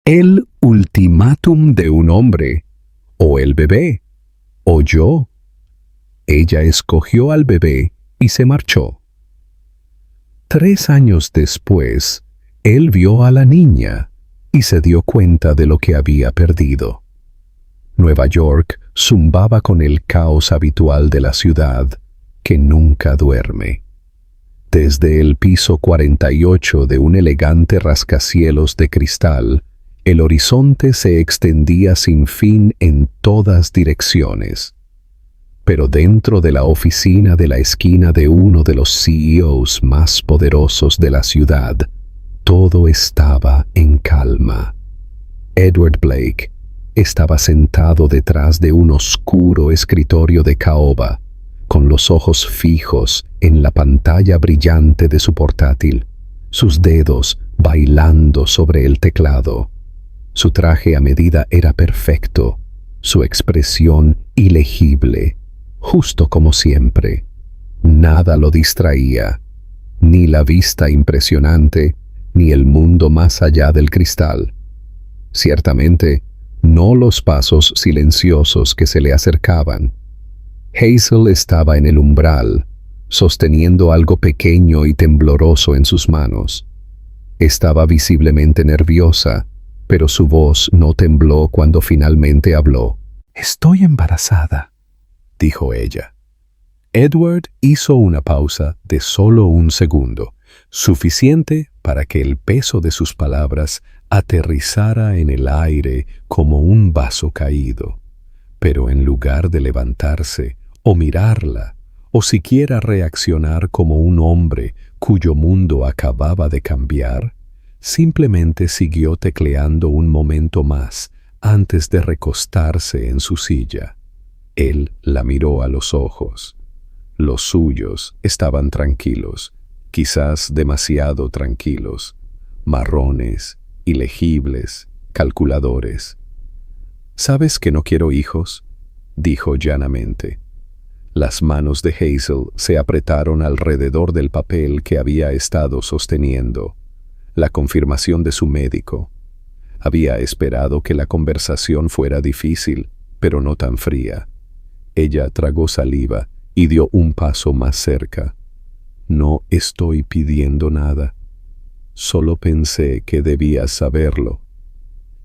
El ultimátum de un hombre, o el bebé, o yo. Ella escogió al bebé y se marchó. 3 años después, él vio a la niña y se dio cuenta de lo que había perdido. Nueva York zumbaba con el caos habitual de la ciudad que nunca duerme. Desde el piso 48 de un elegante rascacielos de cristal, el horizonte se extendía sin fin en todas direcciones. Pero dentro de la oficina de la esquina de uno de los CEOs más poderosos de la ciudad, todo estaba en calma. Edward Blake estaba sentado detrás de un oscuro escritorio de caoba, con los ojos fijos en la pantalla brillante de su portátil, sus dedos bailando sobre el teclado. Su traje a medida era perfecto, su expresión ilegible, justo como siempre. Nada lo distraía, ni la vista impresionante, ni el mundo más allá del cristal. Ciertamente, no los pasos silenciosos que se le acercaban. Hazel estaba en el umbral, sosteniendo algo pequeño y tembloroso en sus manos. Estaba visiblemente nerviosa, pero su voz no tembló cuando finalmente habló. «Estoy embarazada», dijo ella. Edward hizo una pausa de solo un segundo, suficiente para que el peso de sus palabras aterrizara en el aire como un vaso caído. Pero en lugar de levantarse o mirarla, o siquiera reaccionar como un hombre cuyo mundo acababa de cambiar, simplemente siguió tecleando un momento más antes de recostarse en su silla. Él la miró a los ojos. Los suyos estaban tranquilos, quizás demasiado tranquilos, marrones, ilegibles, calculadores. «¿Sabes que no quiero hijos?», dijo llanamente. Las manos de Hazel se apretaron alrededor del papel que había estado sosteniendo. La confirmación de su médico. Había esperado que la conversación fuera difícil, pero no tan fría. Ella tragó saliva y dio un paso más cerca. «No estoy pidiendo nada. Solo pensé que debías saberlo».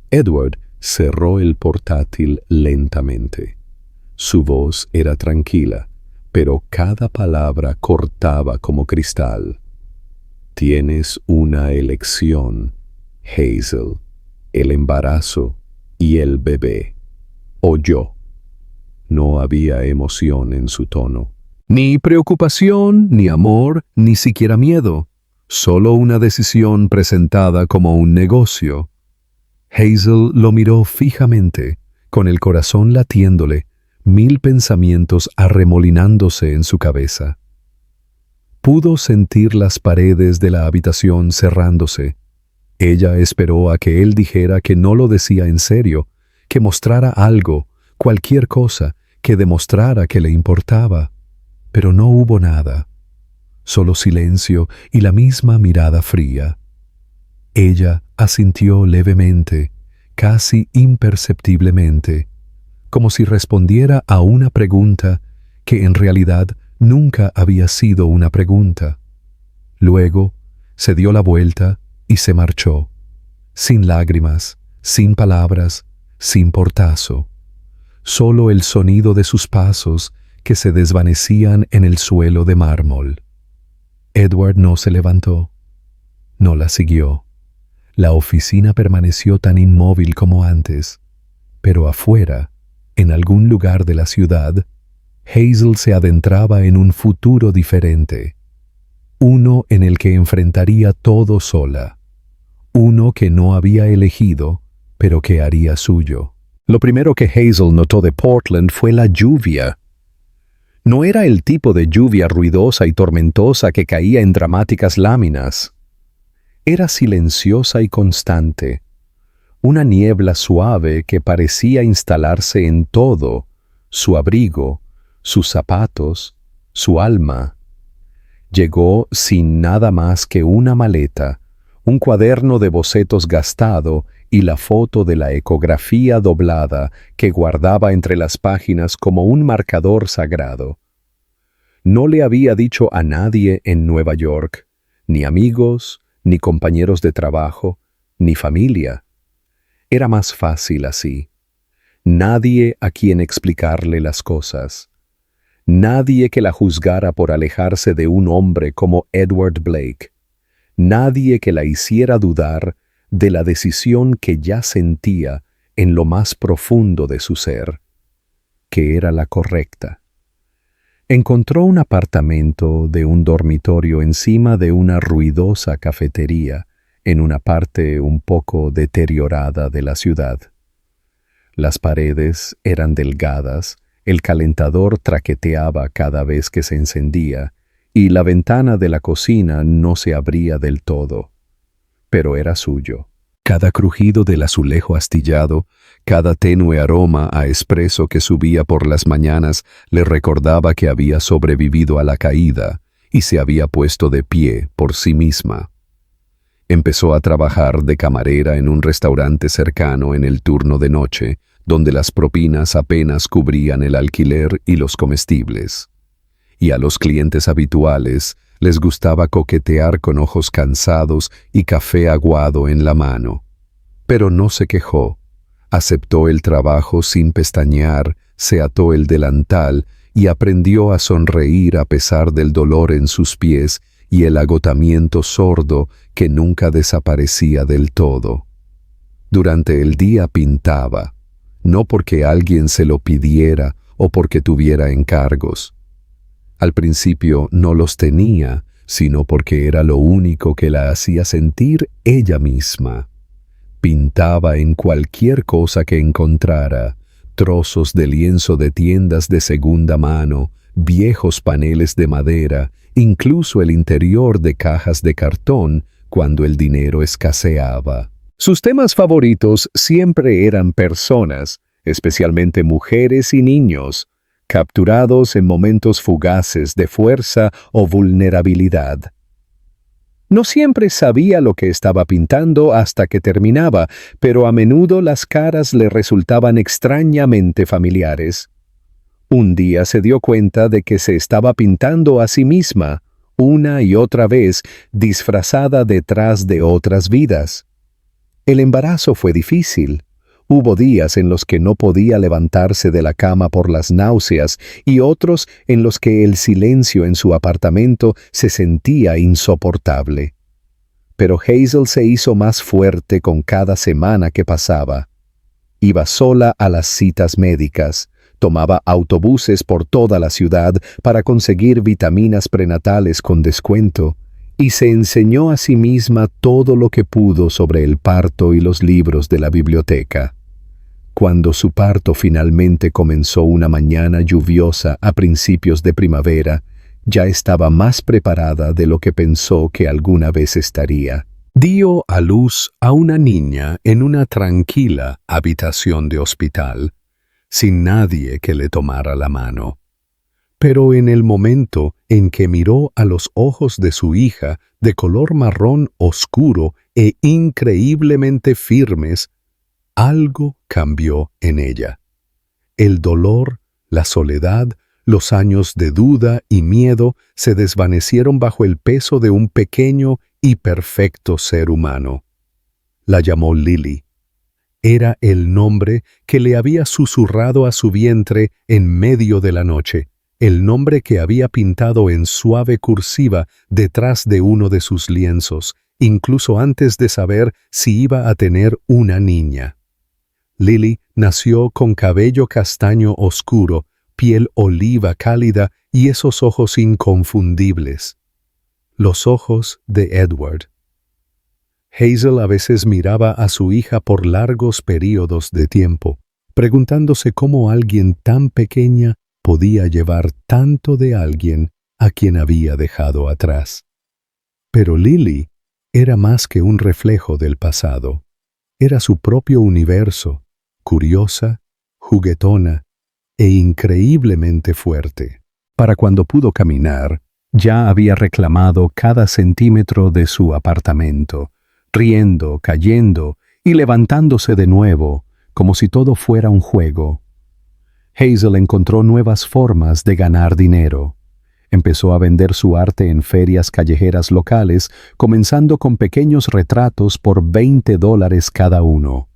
Edward cerró el portátil lentamente. Su voz era tranquila, pero cada palabra cortaba como cristal. «Tienes una elección, Hazel, el embarazo y el bebé, o yo». No había emoción en su tono. Ni preocupación, ni amor, ni siquiera miedo. Solo una decisión presentada como un negocio. Hazel lo miró fijamente, con el corazón latiéndole, 1000 pensamientos arremolinándose en su cabeza. Pudo sentir las paredes de la habitación cerrándose. Ella esperó a que él dijera que no lo decía en serio, que mostrara algo, cualquier cosa, que demostrara que le importaba. Pero no hubo nada. Solo silencio y la misma mirada fría. Ella asintió levemente, casi imperceptiblemente, como si respondiera a una pregunta que en realidad nunca había sido una pregunta. Luego se dio la vuelta y se marchó, sin lágrimas, sin palabras, sin portazo. Solo el sonido de sus pasos que se desvanecían en el suelo de mármol. Edward no se levantó, no la siguió. La oficina permaneció tan inmóvil como antes, pero afuera, en algún lugar de la ciudad, Hazel se adentraba en un futuro diferente, uno en el que enfrentaría todo sola, uno que no había elegido, pero que haría suyo. Lo primero que Hazel notó de Portland fue la lluvia. No era el tipo de lluvia ruidosa y tormentosa que caía en dramáticas láminas. Era silenciosa y constante, una niebla suave que parecía instalarse en todo, su abrigo, sus zapatos, su alma. Llegó sin nada más que una maleta, un cuaderno de bocetos gastado y la foto de la ecografía doblada que guardaba entre las páginas como un marcador sagrado. No le había dicho a nadie en Nueva York, ni amigos, ni compañeros de trabajo, ni familia. Era más fácil así. Nadie a quien explicarle las cosas. Nadie que la juzgara por alejarse de un hombre como Edward Blake. Nadie que la hiciera dudar de la decisión que ya sentía en lo más profundo de su ser, que era la correcta. Encontró un apartamento de un dormitorio encima de una ruidosa cafetería en una parte un poco deteriorada de la ciudad. Las paredes eran delgadas, el calentador traqueteaba cada vez que se encendía y la ventana de la cocina no se abría del todo, pero era suyo. Cada crujido del azulejo astillado, cada tenue aroma a espresso que subía por las mañanas le recordaba que había sobrevivido a la caída y se había puesto de pie por sí misma. Empezó a trabajar de camarera en un restaurante cercano en el turno de noche, donde las propinas apenas cubrían el alquiler y los comestibles. Y a los clientes habituales les gustaba coquetear con ojos cansados y café aguado en la mano. Pero no se quejó. Aceptó el trabajo sin pestañear, se ató el delantal y aprendió a sonreír a pesar del dolor en sus pies y el agotamiento sordo que nunca desaparecía del todo. Durante el día pintaba, no porque alguien se lo pidiera o porque tuviera encargos. Al principio no los tenía, sino porque era lo único que la hacía sentir ella misma. Pintaba en cualquier cosa que encontrara, trozos de lienzo de tiendas de segunda mano, viejos paneles de madera, incluso el interior de cajas de cartón cuando el dinero escaseaba. Sus temas favoritos siempre eran personas, especialmente mujeres y niños, capturados en momentos fugaces de fuerza o vulnerabilidad. No siempre sabía lo que estaba pintando hasta que terminaba, pero a menudo las caras le resultaban extrañamente familiares. Un día se dio cuenta de que se estaba pintando a sí misma, una y otra vez, disfrazada detrás de otras vidas. El embarazo fue difícil. Hubo días en los que no podía levantarse de la cama por las náuseas y otros en los que el silencio en su apartamento se sentía insoportable. Pero Hazel se hizo más fuerte con cada semana que pasaba. Iba sola a las citas médicas, tomaba autobuses por toda la ciudad para conseguir vitaminas prenatales con descuento, y se enseñó a sí misma todo lo que pudo sobre el parto y los libros de la biblioteca. Cuando su parto finalmente comenzó una mañana lluviosa a principios de primavera, ya estaba más preparada de lo que pensó que alguna vez estaría. Dio a luz a una niña en una tranquila habitación de hospital, sin nadie que le tomara la mano. Pero en el momento en que miró a los ojos de su hija de color marrón oscuro e increíblemente firmes, algo cambió en ella. El dolor, la soledad, los años de duda y miedo se desvanecieron bajo el peso de un pequeño y perfecto ser humano. La llamó Lily. Era el nombre que le había susurrado a su vientre en medio de la noche, el nombre que había pintado en suave cursiva detrás de uno de sus lienzos, incluso antes de saber si iba a tener una niña. Lily nació con cabello castaño oscuro, piel oliva cálida y esos ojos inconfundibles. Los ojos de Edward. Hazel a veces miraba a su hija por largos períodos de tiempo, preguntándose cómo alguien tan pequeña podía llevar tanto de alguien a quien había dejado atrás. Pero Lily era más que un reflejo del pasado. Era su propio universo, curiosa, juguetona e increíblemente fuerte. Para cuando pudo caminar, ya había reclamado cada centímetro de su apartamento, riendo, cayendo y levantándose de nuevo, como si todo fuera un juego. Hazel encontró nuevas formas de ganar dinero. Empezó a vender su arte en ferias callejeras locales, comenzando con pequeños retratos por $20 cada uno.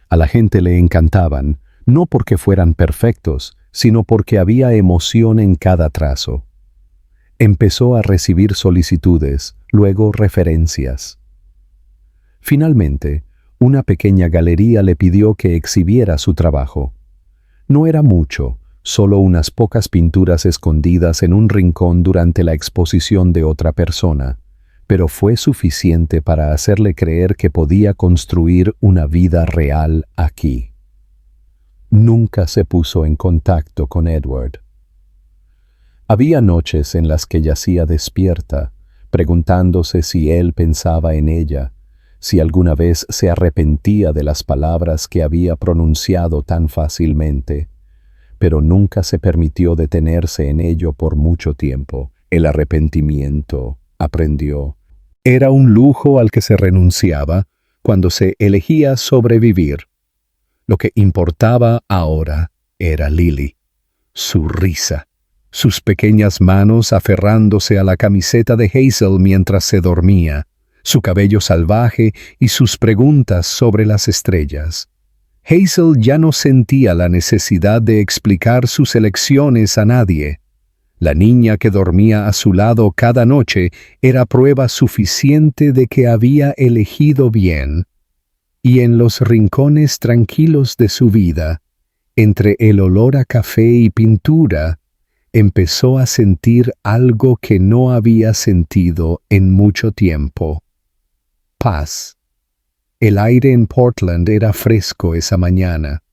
A la gente le encantaban, no porque fueran perfectos, sino porque había emoción en cada trazo. Empezó a recibir solicitudes, luego referencias. Finalmente, una pequeña galería le pidió que exhibiera su trabajo. No era mucho, solo unas pocas pinturas escondidas en un rincón durante la exposición de otra persona, pero fue suficiente para hacerle creer que podía construir una vida real aquí. Nunca se puso en contacto con Edward. Había noches en las que yacía despierta, preguntándose si él pensaba en ella, si alguna vez se arrepentía de las palabras que había pronunciado tan fácilmente, pero nunca se permitió detenerse en ello por mucho tiempo. El arrepentimiento, aprendió, era un lujo al que se renunciaba cuando se elegía sobrevivir. Lo que importaba ahora era Lily, su risa, sus pequeñas manos aferrándose a la camiseta de Hazel mientras se dormía, su cabello salvaje y sus preguntas sobre las estrellas. Hazel ya no sentía la necesidad de explicar sus elecciones a nadie. La niña que dormía a su lado cada noche era prueba suficiente de que había elegido bien. Y en los rincones tranquilos de su vida, entre el olor a café y pintura, empezó a sentir algo que no había sentido en mucho tiempo: paz. El aire en Portland era fresco esa mañana,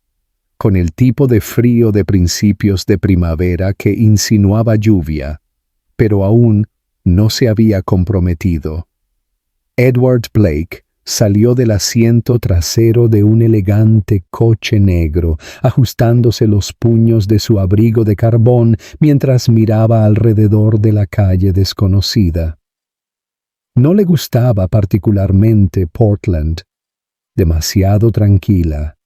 con el tipo de frío de principios de primavera que insinuaba lluvia, pero aún no se había comprometido. Edward Blake salió del asiento trasero de un elegante coche negro, ajustándose los puños de su abrigo de carbón mientras miraba alrededor de la calle desconocida. No le gustaba particularmente Portland, demasiado tranquila,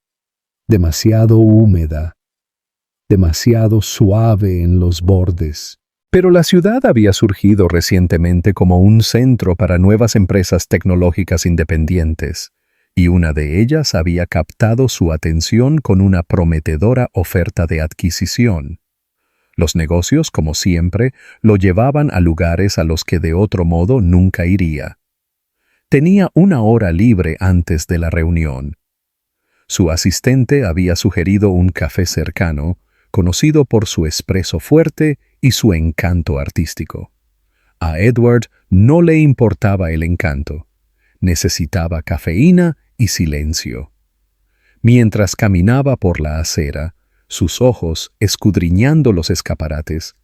demasiado húmeda, demasiado suave en los bordes. Pero la ciudad había surgido recientemente como un centro para nuevas empresas tecnológicas independientes, y una de ellas había captado su atención con una prometedora oferta de adquisición. Los negocios, como siempre, lo llevaban a lugares a los que de otro modo nunca iría. Tenía una hora libre antes de la reunión. Su asistente había sugerido un café cercano, conocido por su espresso fuerte y su encanto artístico. A Edward no le importaba el encanto. Necesitaba cafeína y silencio. Mientras caminaba por la acera, sus ojos escudriñando los escaparates,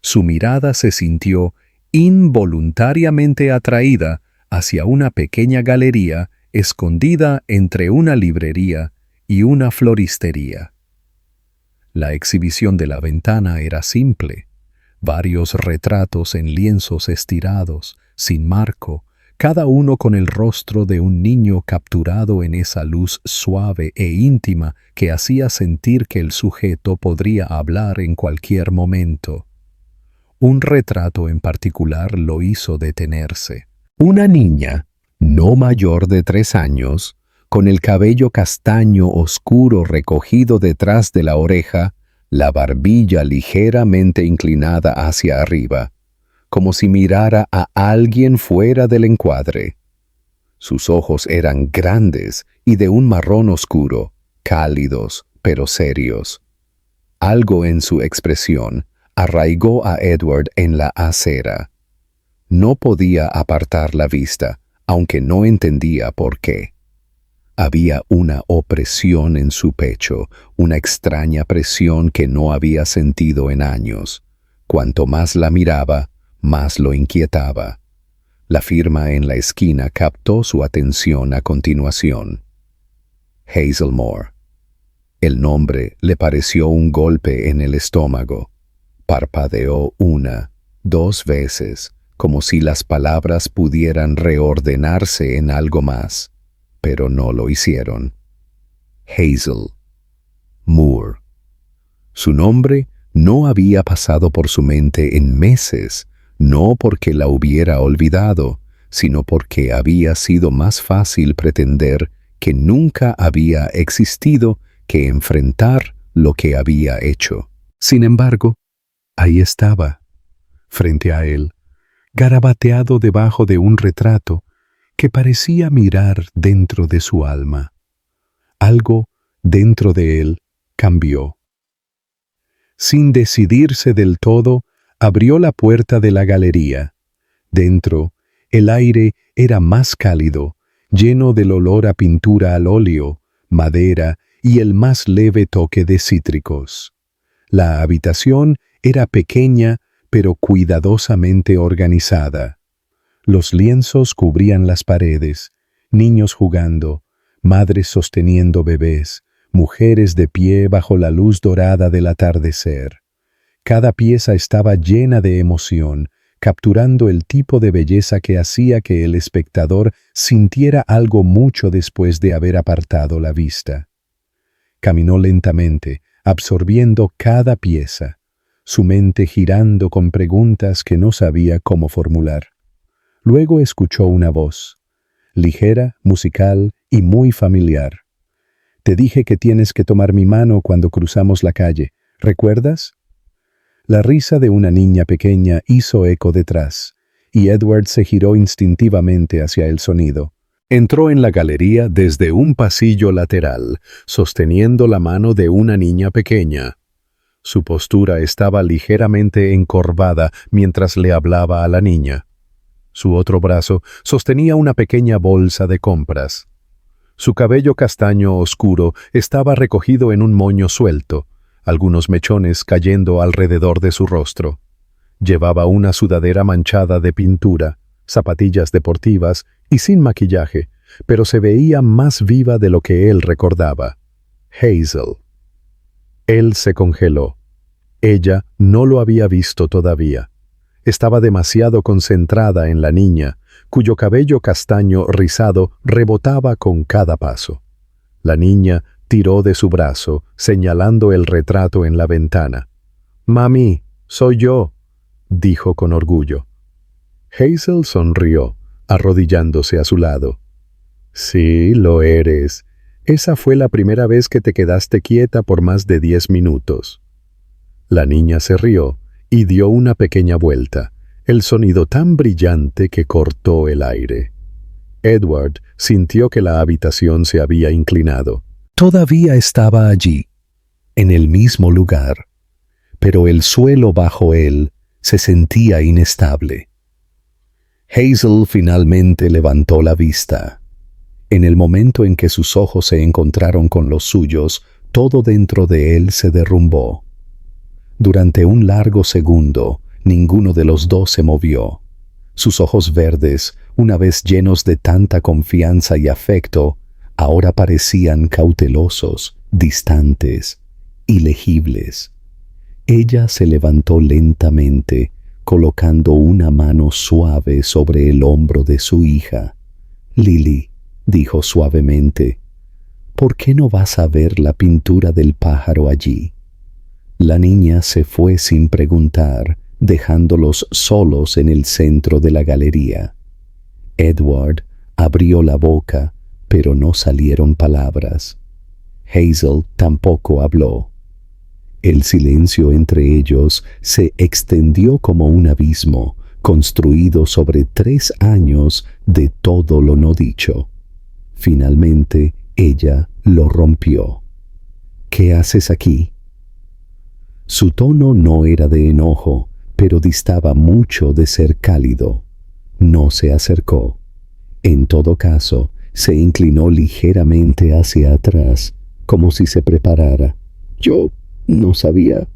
su mirada se sintió involuntariamente atraída hacia una pequeña galería escondida entre una librería y una floristería. La exhibición de la ventana era simple: varios retratos en lienzos estirados, sin marco, cada uno con el rostro de un niño capturado en esa luz suave e íntima que hacía sentir que el sujeto podría hablar en cualquier momento. Un retrato en particular lo hizo detenerse. Una niña, no mayor de 3 años, con el cabello castaño oscuro recogido detrás de la oreja, la barbilla ligeramente inclinada hacia arriba, como si mirara a alguien fuera del encuadre. Sus ojos eran grandes y de un marrón oscuro, cálidos pero serios. Algo en su expresión arraigó a Edward en la acera. No podía apartar la vista, aunque no entendía por qué. Había una opresión en su pecho, una extraña presión que no había sentido en años. Cuanto más la miraba, más lo inquietaba. La firma en la esquina captó su atención a continuación. Hazel Moore. El nombre le pareció un golpe en el estómago. Parpadeó 1, 2 veces, como si las palabras pudieran reordenarse en algo más. pero no lo hicieron. Hazel Moore. Su nombre no había pasado por su mente en meses, no porque la hubiera olvidado, sino porque había sido más fácil pretender que nunca había existido que enfrentar lo que había hecho. Sin embargo, ahí estaba, frente a él, garabateado debajo de un retrato que parecía mirar dentro de su alma. Algo dentro de él cambió. Sin decidirse del todo, abrió la puerta de la galería. Dentro, el aire era más cálido, lleno del olor a pintura al óleo, madera y el más leve toque de cítricos. La habitación era pequeña, pero cuidadosamente organizada. Los lienzos cubrían las paredes, niños jugando, madres sosteniendo bebés, mujeres de pie bajo la luz dorada del atardecer. Cada pieza estaba llena de emoción, capturando el tipo de belleza que hacía que el espectador sintiera algo mucho después de haber apartado la vista. Caminó lentamente, absorbiendo cada pieza, su mente girando con preguntas que no sabía cómo formular. Luego escuchó una voz, ligera, musical y muy familiar. «Te dije que tienes que tomar mi mano cuando cruzamos la calle. ¿Recuerdas?» La risa de una niña pequeña hizo eco detrás, y Edward se giró instintivamente hacia el sonido. Entró en la galería desde un pasillo lateral, sosteniendo la mano de una niña pequeña. Su postura estaba ligeramente encorvada mientras le hablaba a la niña. Su otro brazo sostenía una pequeña bolsa de compras. Su cabello castaño oscuro estaba recogido en un moño suelto, algunos mechones cayendo alrededor de su rostro. Llevaba una sudadera manchada de pintura, zapatillas deportivas y sin maquillaje, pero se veía más viva de lo que él recordaba. Hazel. Él se congeló. Ella no lo había visto todavía. Estaba demasiado concentrada en la niña, cuyo cabello castaño rizado rebotaba con cada paso. La niña tiró de su brazo, señalando el retrato en la ventana. «Mami, soy yo», dijo con orgullo. Hazel sonrió, arrodillándose a su lado. «Sí, lo eres. Esa fue la primera vez que te quedaste quieta por más de 10 minutos». La niña se rió y dio una pequeña vuelta, el sonido tan brillante que cortó el aire. Edward sintió que la habitación se había inclinado. Todavía estaba allí, en el mismo lugar, pero el suelo bajo él se sentía inestable. Hazel finalmente levantó la vista. En el momento en que sus ojos se encontraron con los suyos, todo dentro de él se derrumbó. Durante un largo segundo, ninguno de los dos se movió. Sus ojos verdes, una vez llenos de tanta confianza y afecto, ahora parecían cautelosos, distantes, ilegibles. Ella se levantó lentamente, colocando una mano suave sobre el hombro de su hija. «Lily», dijo suavemente, «¿por qué no vas a ver la pintura del pájaro allí?» La niña se fue sin preguntar, dejándolos solos en el centro de la galería. Edward abrió la boca, pero no salieron palabras. Hazel tampoco habló. El silencio entre ellos se extendió como un abismo, construido sobre 3 años de todo lo no dicho. Finalmente, ella lo rompió. «¿Qué haces aquí?» Su tono no era de enojo, pero distaba mucho de ser cálido. No se acercó. En todo caso, se inclinó ligeramente hacia atrás, como si se preparara. «Yo no sabía»,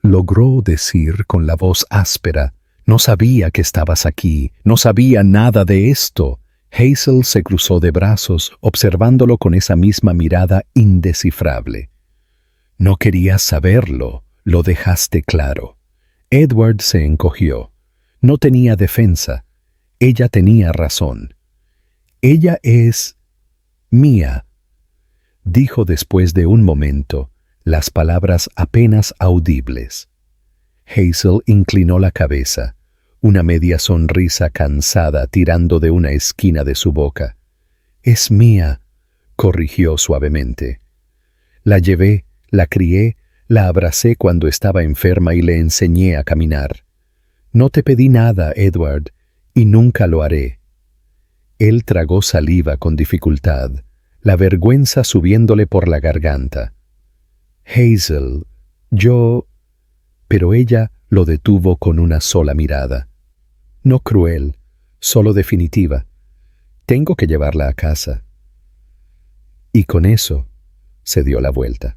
logró decir con la voz áspera. «No sabía que estabas aquí, no sabía nada de esto». Hazel se cruzó de brazos, observándolo con esa misma mirada indescifrable. «No querías saberlo, lo dejaste claro». Edward se encogió. No tenía defensa. Ella tenía razón. «Ella es Mía, dijo después de un momento, las palabras apenas audibles. Hazel inclinó la cabeza, una media sonrisa cansada tirando de una esquina de su boca. Es mía, corrigió suavemente. La llevé, la crié, la abracé cuando estaba enferma y le enseñé a caminar. No te pedí nada, Edward, y nunca lo haré. Él tragó saliva con dificultad, la vergüenza subiéndole por la garganta. Hazel, yo... Pero ella lo detuvo con una sola mirada. No cruel, solo definitiva. Tengo que llevarla a casa. Y con eso se dio la vuelta.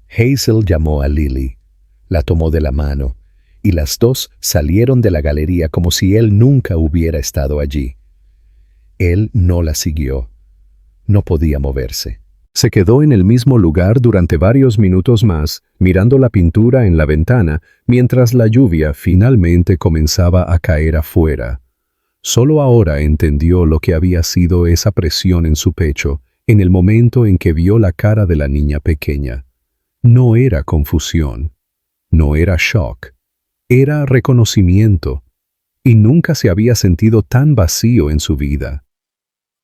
Hazel llamó a Lily, la tomó de la mano, y las dos salieron de la galería como si él nunca hubiera estado allí. Él no la siguió. No podía moverse. Se quedó en el mismo lugar durante varios minutos más, mirando la pintura en la ventana, mientras la lluvia finalmente comenzaba a caer afuera. Solo ahora entendió lo que había sido esa presión en su pecho, en el momento en que vio la cara de la niña pequeña. No era confusión, no era shock, era reconocimiento, y nunca se había sentido tan vacío en su vida.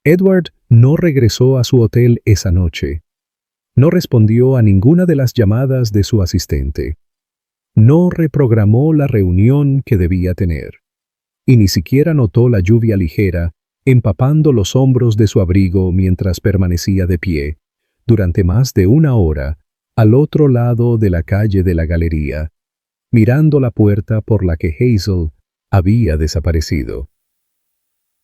Edward no regresó a su hotel esa noche. No respondió a ninguna de las llamadas de su asistente. No reprogramó la reunión que debía tener. Y ni siquiera notó la lluvia ligera empapando los hombros de su abrigo mientras permanecía de pie, durante más de una hora, al otro lado de la calle de la galería, mirando la puerta por la que Hazel había desaparecido.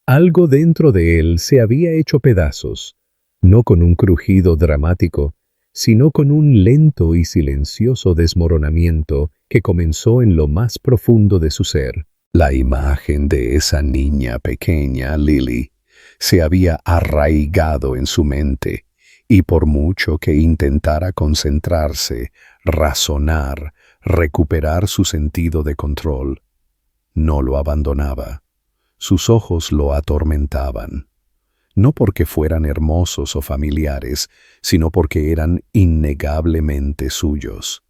Algo dentro de él se había hecho pedazos, no con un crujido dramático, sino con un lento y silencioso desmoronamiento que comenzó en lo más profundo de su ser. La imagen de esa niña pequeña, Lily, se había arraigado en su mente, y por mucho que intentara concentrarse, razonar, recuperar su sentido de control, no lo abandonaba. Sus ojos lo atormentaban, no porque fueran hermosos o familiares, sino porque eran innegablemente suyos.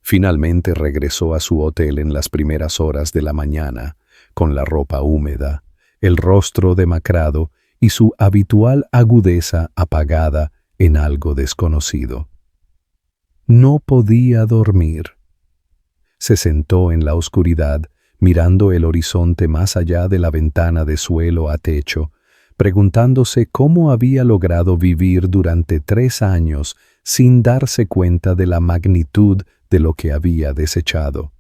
Finalmente regresó a su hotel en las primeras horas de la mañana, con la ropa húmeda, el rostro demacrado y su habitual agudeza apagada en algo desconocido. No podía dormir. Se sentó en la oscuridad, mirando el horizonte más allá de la ventana de suelo a techo, preguntándose cómo había logrado vivir durante 3 años sin darse cuenta de la magnitud de lo que había desechado.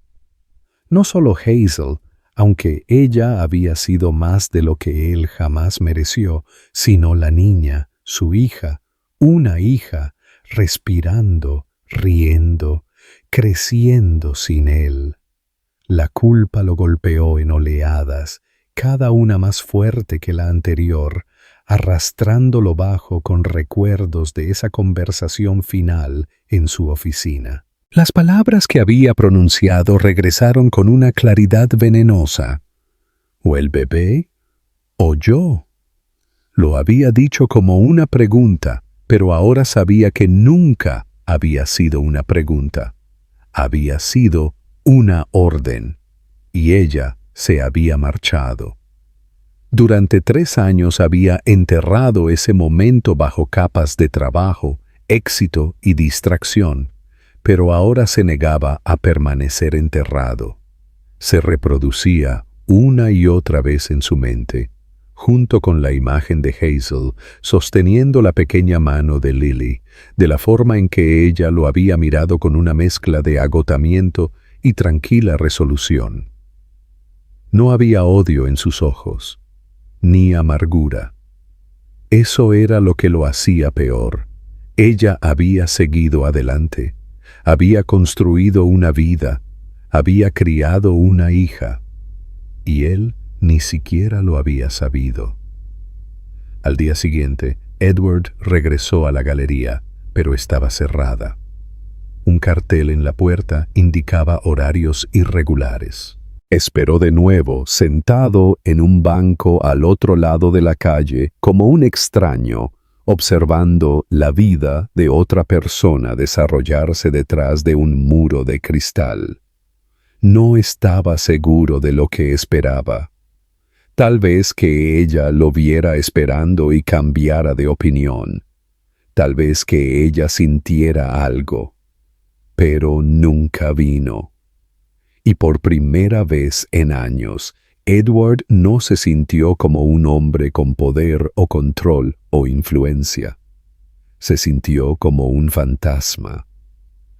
No solo Hazel, aunque ella había sido más de lo que él jamás mereció, sino la niña, su hija, una hija, respirando, riendo, creciendo sin él. La culpa lo golpeó en oleadas, cada una más fuerte que la anterior, arrastrándolo bajo con recuerdos de esa conversación final en su oficina. Las palabras que había pronunciado regresaron con una claridad venenosa. ¿O el bebé? ¿O yo? Lo había dicho como una pregunta, pero ahora sabía que nunca había sido una pregunta. Había sido una orden, y ella se había marchado. Durante 3 años había enterrado ese momento bajo capas de trabajo, éxito y distracción, pero ahora se negaba a permanecer enterrado. Se reproducía una y otra vez en su mente, junto con la imagen de Hazel sosteniendo la pequeña mano de Lily, de la forma en que ella lo había mirado con una mezcla de agotamiento y tranquila resolución. No había odio en sus ojos, ni amargura. Eso era lo que lo hacía peor. Ella había seguido adelante, había construido una vida, había criado una hija, y él ni siquiera lo había sabido. Al día siguiente, Edward regresó a la galería, pero estaba cerrada. Un cartel en la puerta indicaba horarios irregulares. Esperó de nuevo, sentado en un banco al otro lado de la calle, como un extraño, observando la vida de otra persona desarrollarse detrás de un muro de cristal. No estaba seguro de lo que esperaba. Tal vez que ella lo viera esperando y cambiara de opinión. Tal vez que ella sintiera algo. Pero nunca vino. Y por primera vez en años, Edward no se sintió como un hombre con poder o control o influencia. Se sintió como un fantasma.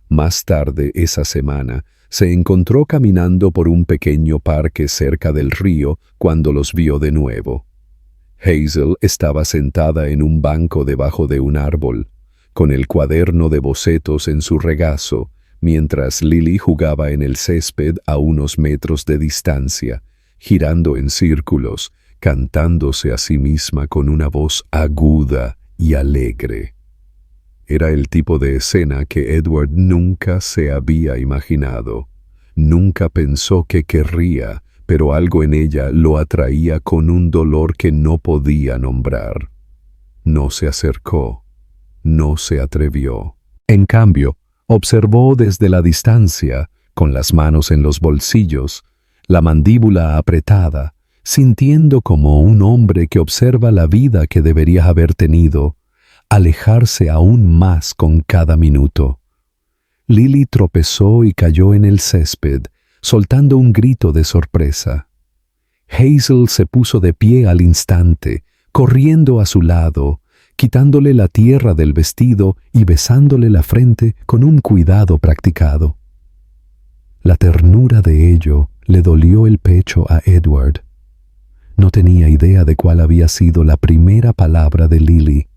Más tarde esa semana, se encontró caminando por un pequeño parque cerca del río cuando los vio de nuevo. Hazel estaba sentada en un banco debajo de un árbol, con el cuaderno de bocetos en su regazo, mientras Lily jugaba en el césped a unos metros de distancia, girando en círculos, cantándose a sí misma con una voz aguda y alegre. Era el tipo de escena que Edward nunca se había imaginado. Nunca pensó que querría, pero algo en ella lo atraía con un dolor que no podía nombrar. No se acercó, no se atrevió. En cambio, observó desde la distancia, con las manos en los bolsillos, la mandíbula apretada, sintiendo como un hombre que observa la vida que debería haber tenido, alejarse aún más con cada minuto. Lily tropezó y cayó en el césped, soltando un grito de sorpresa. Hazel se puso de pie al instante, corriendo a su lado, quitándole la tierra del vestido y besándole la frente con un cuidado practicado. La ternura de ello le dolió el pecho a Edward. No tenía idea de cuál había sido la primera palabra de Lily.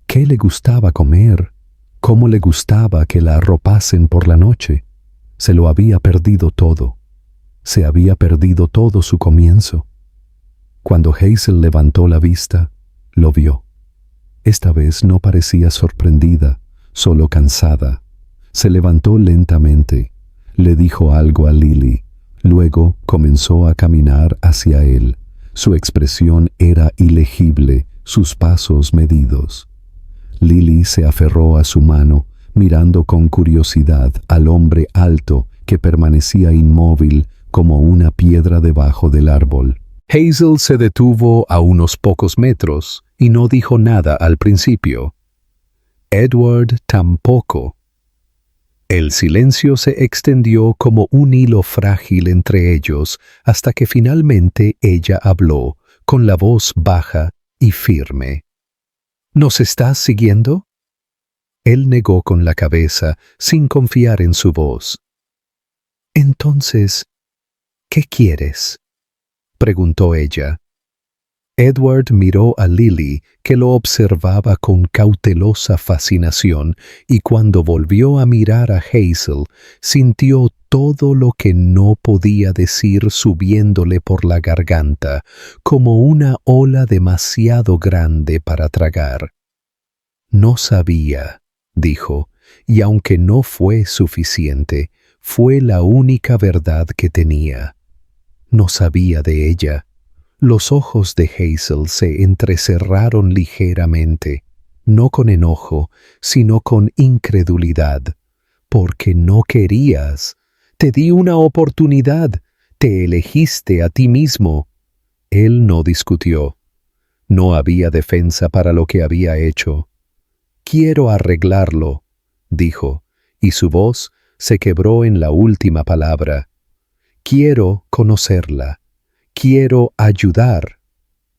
¿Qué le gustaba comer? ¿Cómo le gustaba que la arropasen por la noche? Se lo había perdido todo. Se había perdido todo su comienzo. Cuando Hazel levantó la vista, lo vio. Esta vez no parecía sorprendida, solo cansada. Se levantó lentamente, le dijo algo a Lily, luego comenzó a caminar hacia él. Su expresión era ilegible, sus pasos medidos. Lily se aferró a su mano, mirando con curiosidad al hombre alto que permanecía inmóvil como una piedra debajo del árbol. Hazel se detuvo a unos pocos metros y no dijo nada al principio. Edward tampoco. El silencio se extendió como un hilo frágil entre ellos hasta que finalmente ella habló, con la voz baja y firme. ¿Nos estás siguiendo? Él negó con la cabeza, sin confiar en su voz. Entonces, ¿qué quieres?, preguntó ella. Edward miró a Lily, que lo observaba con cautelosa fascinación, y cuando volvió a mirar a Hazel, sintió todo lo que no podía decir subiéndole por la garganta, como una ola demasiado grande para tragar. No sabía, dijo, y aunque no fue suficiente, fue la única verdad que tenía. No sabía de ella. Los ojos de Hazel se entrecerraron ligeramente, no con enojo, sino con incredulidad. Porque no querías. Te di una oportunidad. Te elegiste a ti mismo. Él no discutió. No había defensa para lo que había hecho. Quiero arreglarlo, dijo, y su voz se quebró en la última palabra. Quiero conocerla. Quiero ayudar.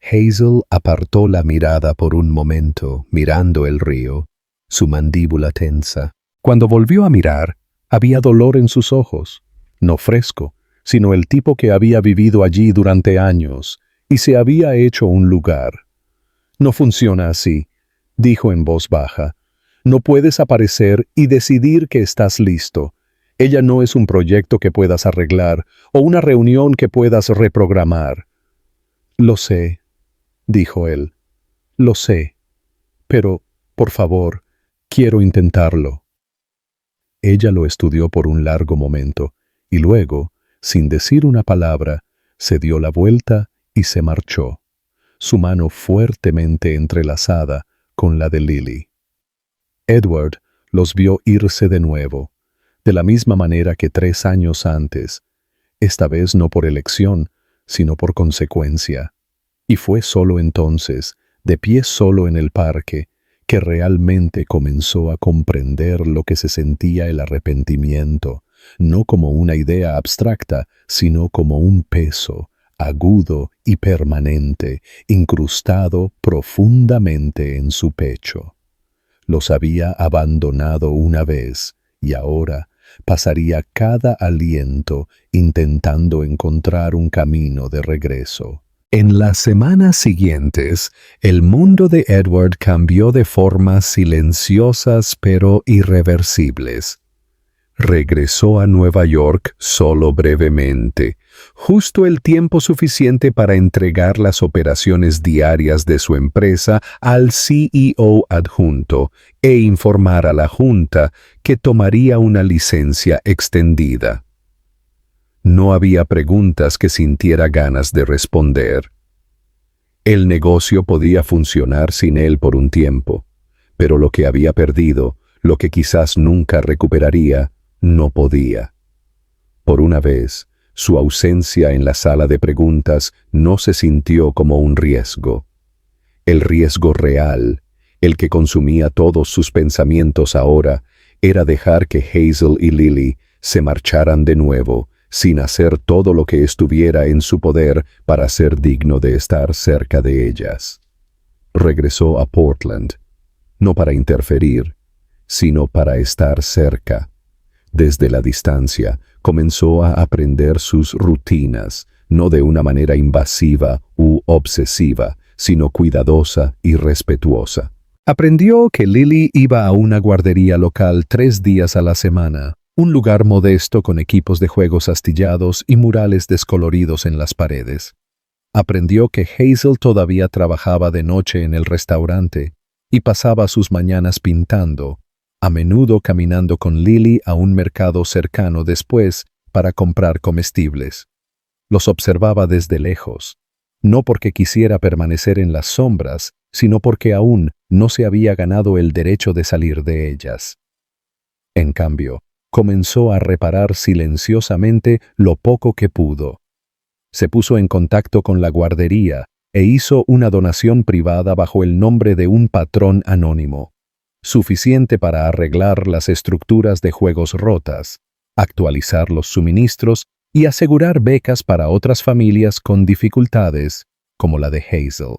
Hazel apartó la mirada por un momento, mirando el río, su mandíbula tensa. Cuando volvió a mirar, había dolor en sus ojos, no fresco, sino el tipo que había vivido allí durante años y se había hecho un lugar. No funciona así, dijo en voz baja. No puedes aparecer y decidir que estás listo. Ella no es un proyecto que puedas arreglar o una reunión que puedas reprogramar. Lo sé, dijo él. Lo sé. Pero, por favor, quiero intentarlo. Ella lo estudió por un largo momento y luego, sin decir una palabra, se dio la vuelta y se marchó, su mano fuertemente entrelazada con la de Lily. Edward los vio irse de nuevo, de la misma manera que 3 años antes, esta vez no por elección, sino por consecuencia. Y fue solo entonces, de pie solo en el parque, que realmente comenzó a comprender lo que se sentía el arrepentimiento, no como una idea abstracta, sino como un peso, agudo y permanente, incrustado profundamente en su pecho. Los había abandonado una vez, y ahora pasaría cada aliento intentando encontrar un camino de regreso. En las semanas siguientes, el mundo de Edward cambió de formas silenciosas pero irreversibles. Regresó a Nueva York solo brevemente, justo el tiempo suficiente para entregar las operaciones diarias de su empresa al CEO adjunto e informar a la Junta que tomaría una licencia extendida. No había preguntas que sintiera ganas de responder. El negocio podía funcionar sin él por un tiempo, pero lo que había perdido, lo que quizás nunca recuperaría, no podía. Por una vez, su ausencia en la sala de preguntas no se sintió como un riesgo. El riesgo real, el que consumía todos sus pensamientos ahora, era dejar que Hazel y Lily se marcharan de nuevo, sin hacer todo lo que estuviera en su poder para ser digno de estar cerca de ellas. Regresó a Portland, no para interferir, sino para estar cerca. Desde la distancia, comenzó a aprender sus rutinas, no de una manera invasiva u obsesiva, sino cuidadosa y respetuosa. Aprendió que Lily iba a una guardería local 3 días a la semana, un lugar modesto con equipos de juegos astillados y murales descoloridos en las paredes. Aprendió que Hazel todavía trabajaba de noche en el restaurante y pasaba sus mañanas pintando, a menudo caminando con Lily a un mercado cercano después para comprar comestibles. Los observaba desde lejos, no porque quisiera permanecer en las sombras, sino porque aún no se había ganado el derecho de salir de ellas. En cambio, comenzó a reparar silenciosamente lo poco que pudo. Se puso en contacto con la guardería e hizo una donación privada bajo el nombre de un patrón anónimo, suficiente para arreglar las estructuras de juegos rotas, actualizar los suministros y asegurar becas para otras familias con dificultades, como la de Hazel.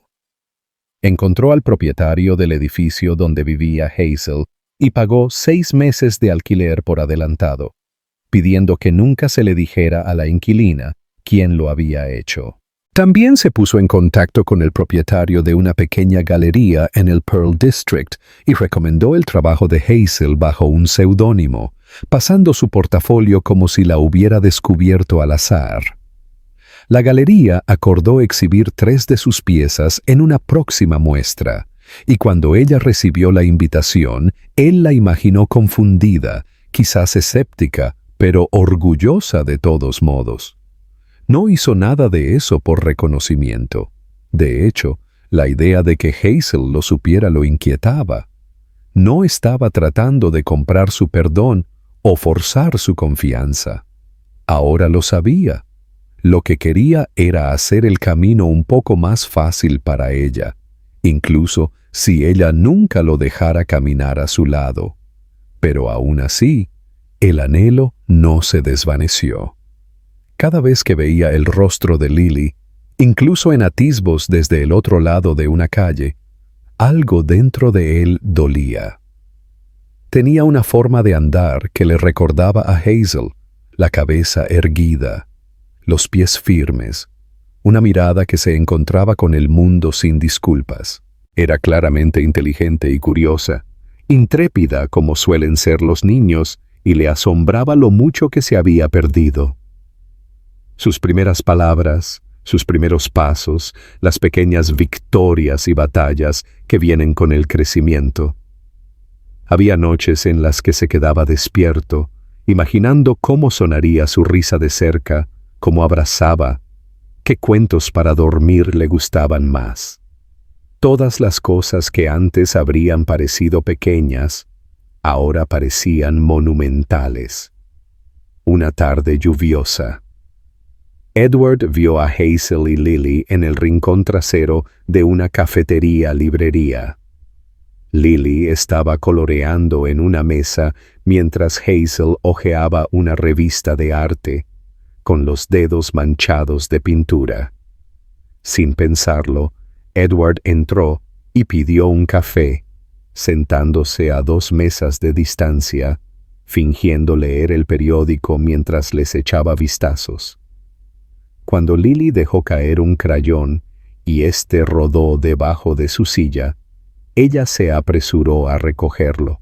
Encontró al propietario del edificio donde vivía Hazel y pagó 6 meses de alquiler por adelantado, pidiendo que nunca se le dijera a la inquilina quién lo había hecho. También se puso en contacto con el propietario de una pequeña galería en el Pearl District y recomendó el trabajo de Hazel bajo un seudónimo, pasando su portafolio como si la hubiera descubierto al azar. La galería acordó exhibir 3 de sus piezas en una próxima muestra, y cuando ella recibió la invitación, él la imaginó confundida, quizás escéptica, pero orgullosa de todos modos. No hizo nada de eso por reconocimiento. De hecho, la idea de que Hazel lo supiera lo inquietaba. No estaba tratando de comprar su perdón o forzar su confianza. Ahora lo sabía. Lo que quería era hacer el camino un poco más fácil para ella, incluso si ella nunca lo dejara caminar a su lado. Pero aún así, el anhelo no se desvaneció. Cada vez que veía el rostro de Lily, incluso en atisbos desde el otro lado de una calle, algo dentro de él dolía. Tenía una forma de andar que le recordaba a Hazel, la cabeza erguida, los pies firmes, una mirada que se encontraba con el mundo sin disculpas. Era claramente inteligente y curiosa, intrépida como suelen ser los niños, y le asombraba lo mucho que se había perdido. Sus primeras palabras, sus primeros pasos, las pequeñas victorias y batallas que vienen con el crecimiento. Había noches en las que se quedaba despierto, imaginando cómo sonaría su risa de cerca, cómo abrazaba, qué cuentos para dormir le gustaban más. Todas las cosas que antes habrían parecido pequeñas, ahora parecían monumentales. Una tarde lluviosa. Edward vio a Hazel y Lily en el rincón trasero de una cafetería-librería. Lily estaba coloreando en una mesa mientras Hazel hojeaba una revista de arte, con los dedos manchados de pintura. Sin pensarlo, Edward entró y pidió un café, sentándose a 2 mesas de distancia, fingiendo leer el periódico mientras les echaba vistazos. Cuando Lily dejó caer un crayón y éste rodó debajo de su silla, ella se apresuró a recogerlo.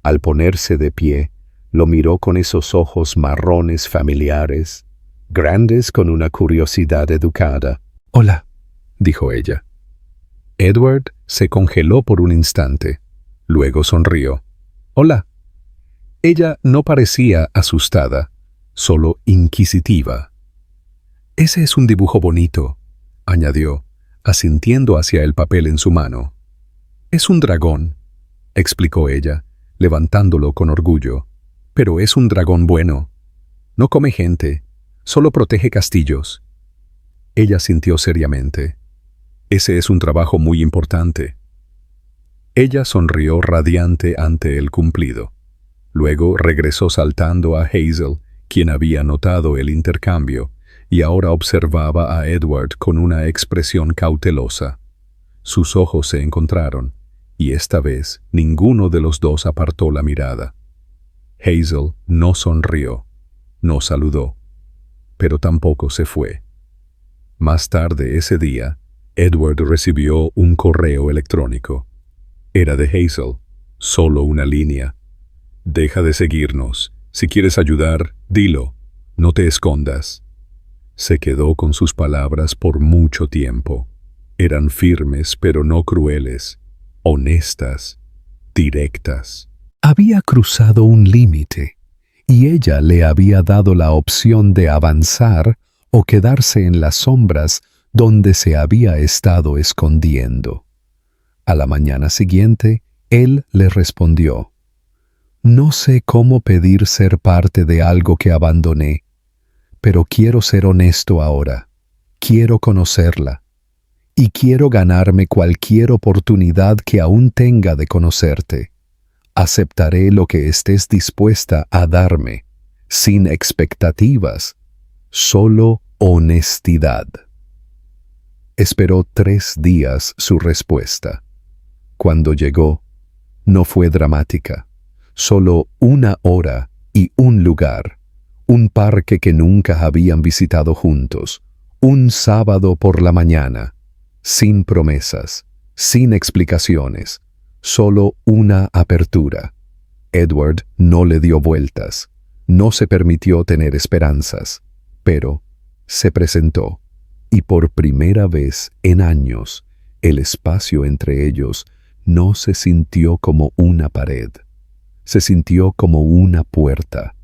Al ponerse de pie, lo miró con esos ojos marrones familiares, grandes con una curiosidad educada. «Hola», dijo ella. Edward se congeló por un instante. Luego sonrió. «Hola». Ella no parecía asustada, solo inquisitiva. «Ese es un dibujo bonito», añadió, asintiendo hacia el papel en su mano. «Es un dragón», explicó ella, levantándolo con orgullo. «Pero es un dragón bueno. No come gente, solo protege castillos». Ella sintió seriamente. «Ese es un trabajo muy importante». Ella sonrió radiante ante el cumplido. Luego regresó saltando a Hazel, quien había notado el intercambio, y ahora observaba a Edward con una expresión cautelosa. Sus ojos se encontraron, y esta vez ninguno de los dos apartó la mirada. Hazel no sonrió, no saludó, pero tampoco se fue. Más tarde ese día, Edward recibió un correo electrónico. Era de Hazel, solo una línea. «Deja de seguirnos. Si quieres ayudar, dilo. No te escondas». Se quedó con sus palabras por mucho tiempo. Eran firmes pero no crueles, honestas, directas. Había cruzado un límite, y ella le había dado la opción de avanzar o quedarse en las sombras donde se había estado escondiendo. A la mañana siguiente, él le respondió: «No sé cómo pedir ser parte de algo que abandoné, pero quiero ser honesto ahora. Quiero conocerla. Y quiero ganarme cualquier oportunidad que aún tenga de conocerte. Aceptaré lo que estés dispuesta a darme, sin expectativas, solo honestidad». Esperó 3 días su respuesta. Cuando llegó, no fue dramática. Solo 1 hora y un lugar. Un parque que nunca habían visitado juntos. Un sábado por la mañana. Sin promesas, sin explicaciones. Solo una apertura. Edward no le dio vueltas. No se permitió tener esperanzas. Pero se presentó. Y por primera vez en años, el espacio entre ellos no se sintió como una pared. Se sintió como una puerta,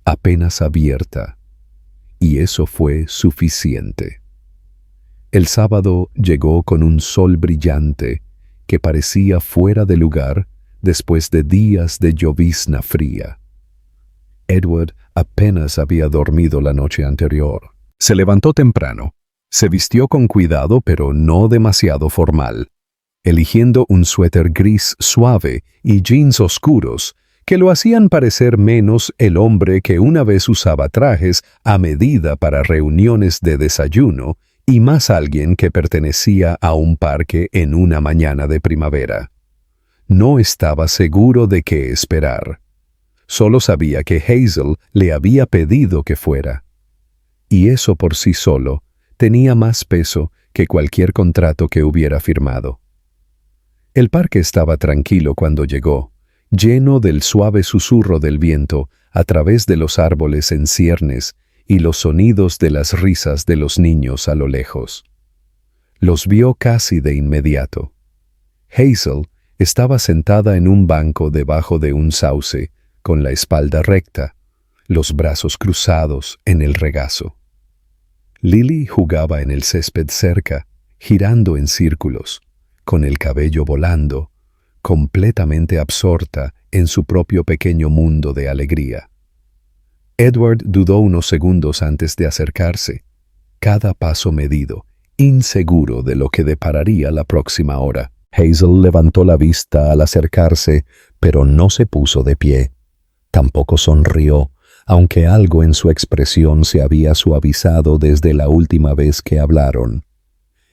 apenas abierta, y eso fue suficiente. El sábado llegó con un sol brillante que parecía fuera de lugar después de días de llovizna fría. Edward apenas había dormido la noche anterior. Se levantó temprano, se vistió con cuidado pero no demasiado formal, eligiendo un suéter gris suave y jeans oscuros que lo hacían parecer menos el hombre que una vez usaba trajes a medida para reuniones de desayuno y más alguien que pertenecía a un parque en una mañana de primavera. No estaba seguro de qué esperar. Solo sabía que Hazel le había pedido que fuera. Y eso por sí solo tenía más peso que cualquier contrato que hubiera firmado. El parque estaba tranquilo cuando llegó, lleno del suave susurro del viento a través de los árboles en ciernes y los sonidos de las risas de los niños a lo lejos. Los vio casi de inmediato. Hazel estaba sentada en un banco debajo de un sauce, con la espalda recta, los brazos cruzados en el regazo. Lily jugaba en el césped cerca, girando en círculos, con el cabello volando, completamente absorta en su propio pequeño mundo de alegría. Edward dudó unos segundos antes de acercarse, cada paso medido, inseguro de lo que depararía la próxima hora. Hazel levantó la vista al acercarse, pero no se puso de pie. Tampoco sonrió, aunque algo en su expresión se había suavizado desde la última vez que hablaron.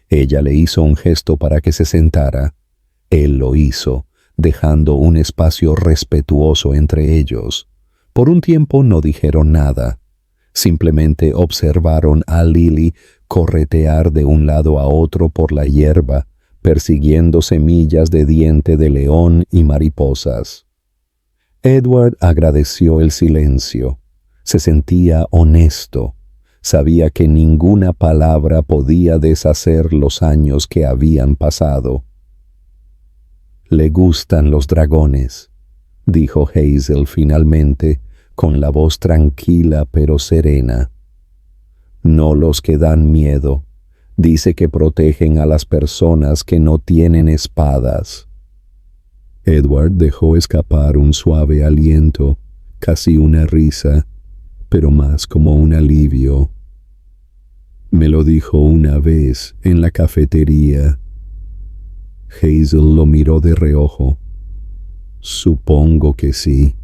Ella le hizo un gesto para que se sentara. Él lo hizo, dejando un espacio respetuoso entre ellos. Por un tiempo no dijeron nada. Simplemente observaron a Lily corretear de un lado a otro por la hierba, persiguiendo semillas de diente de león y mariposas. Edward agradeció el silencio. Se sentía honesto. Sabía que ninguna palabra podía deshacer los años que habían pasado. «Le gustan los dragones», dijo Hazel finalmente, con la voz tranquila pero serena. «No los que dan miedo. Dice que protegen a las personas que no tienen espadas». Edward dejó escapar un suave aliento, casi una risa, pero más como un alivio. «Me lo dijo una vez en la cafetería». Hazel lo miró de reojo. «Supongo que sí.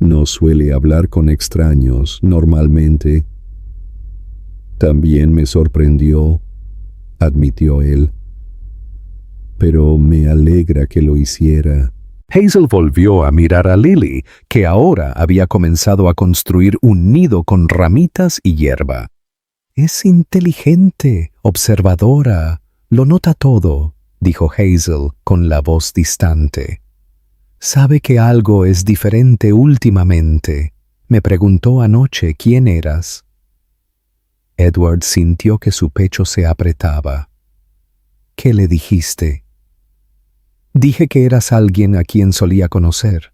No suele hablar con extraños normalmente». «También me sorprendió», admitió él. «Pero me alegra que lo hiciera». Hazel volvió a mirar a Lily, que ahora había comenzado a construir un nido con ramitas y hierba. «Es inteligente, observadora, lo nota todo», dijo Hazel con la voz distante. «Sabe que algo es diferente últimamente. Me preguntó anoche quién eras». Edward sintió que su pecho se apretaba. «¿Qué le dijiste?» «Dije que eras alguien a quien solía conocer.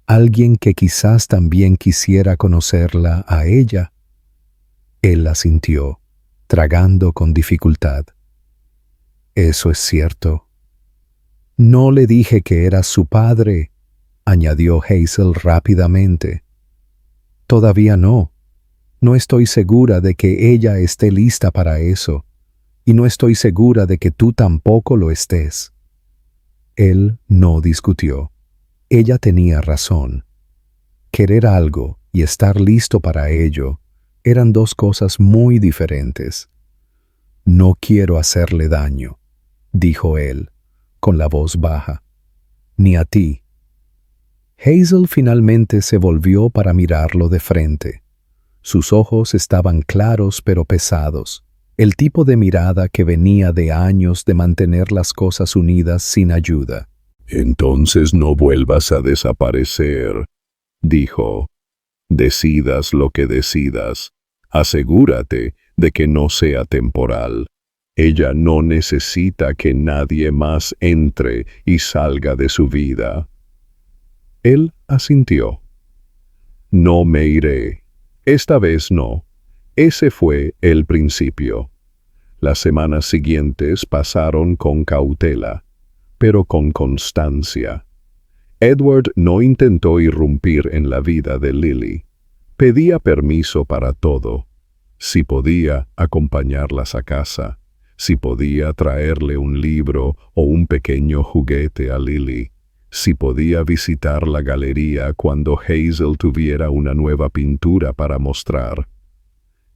Alguien que quizás también quisiera conocerla a ella». Él asintió, tragando con dificultad. «Eso es cierto». «No le dije que eras su padre», añadió Hazel rápidamente. «Todavía no. No estoy segura de que ella esté lista para eso, y no estoy segura de que tú tampoco lo estés». Él no discutió. Ella tenía razón. Querer algo y estar listo para ello eran dos cosas muy diferentes. «No quiero hacerle daño», dijo él, con la voz baja. «Ni a ti». Hazel finalmente se volvió para mirarlo de frente. Sus ojos estaban claros pero pesados, el tipo de mirada que venía de años de mantener las cosas unidas sin ayuda. «Entonces no vuelvas a desaparecer», dijo. «Decidas lo que decidas. Asegúrate de que no sea temporal. Ella no necesita que nadie más entre y salga de su vida». Él asintió. «No me iré. Esta vez no. Ese fue el principio». Las semanas siguientes pasaron con cautela, pero con constancia. Edward no intentó irrumpir en la vida de Lily. Pedía permiso para todo. Si podía acompañarlas a casa, si podía traerle un libro o un pequeño juguete a Lily, si podía visitar la galería cuando Hazel tuviera una nueva pintura para mostrar.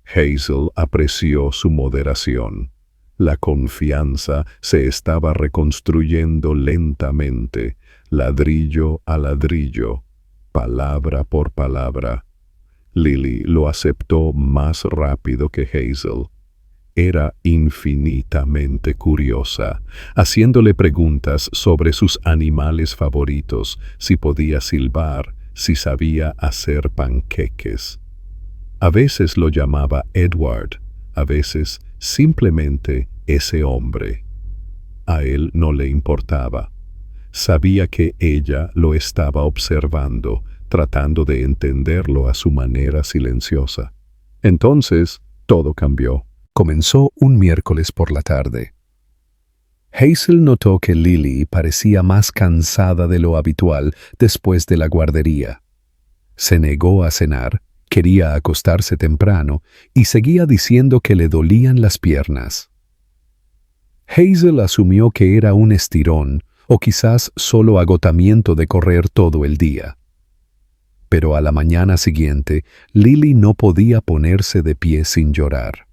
Hazel apreció su moderación. La confianza se estaba reconstruyendo lentamente, ladrillo a ladrillo, palabra por palabra. Lily lo aceptó más rápido que Hazel. Era infinitamente curiosa, haciéndole preguntas sobre sus animales favoritos, si podía silbar, si sabía hacer panqueques. A veces lo llamaba Edward, a veces simplemente ese hombre. A él no le importaba. Sabía que ella lo estaba observando, tratando de entenderlo a su manera silenciosa. Entonces, todo cambió. Comenzó un miércoles por la tarde. Hazel notó que Lily parecía más cansada de lo habitual después de la guardería. Se negó a cenar, quería acostarse temprano y seguía diciendo que le dolían las piernas. Hazel asumió que era un estirón o quizás solo agotamiento de correr todo el día. Pero a la mañana siguiente, Lily no podía ponerse de pie sin llorar.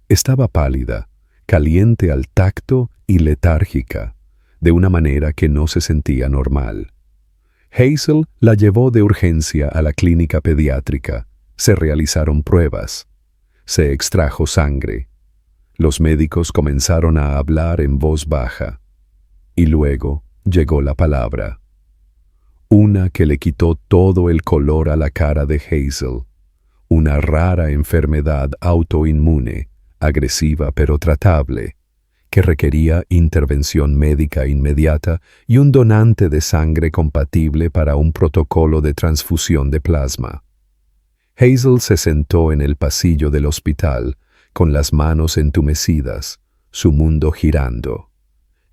Estaba pálida, caliente al tacto y letárgica, de una manera que no se sentía normal. Hazel la llevó de urgencia a la clínica pediátrica. Se realizaron pruebas. Se extrajo sangre. Los médicos comenzaron a hablar en voz baja. Y luego llegó la palabra. Una que le quitó todo el color a la cara de Hazel. Una rara enfermedad autoinmune, agresiva pero tratable, que requería intervención médica inmediata y un donante de sangre compatible para un protocolo de transfusión de plasma. Hazel se sentó en el pasillo del hospital, con las manos entumecidas, su mundo girando.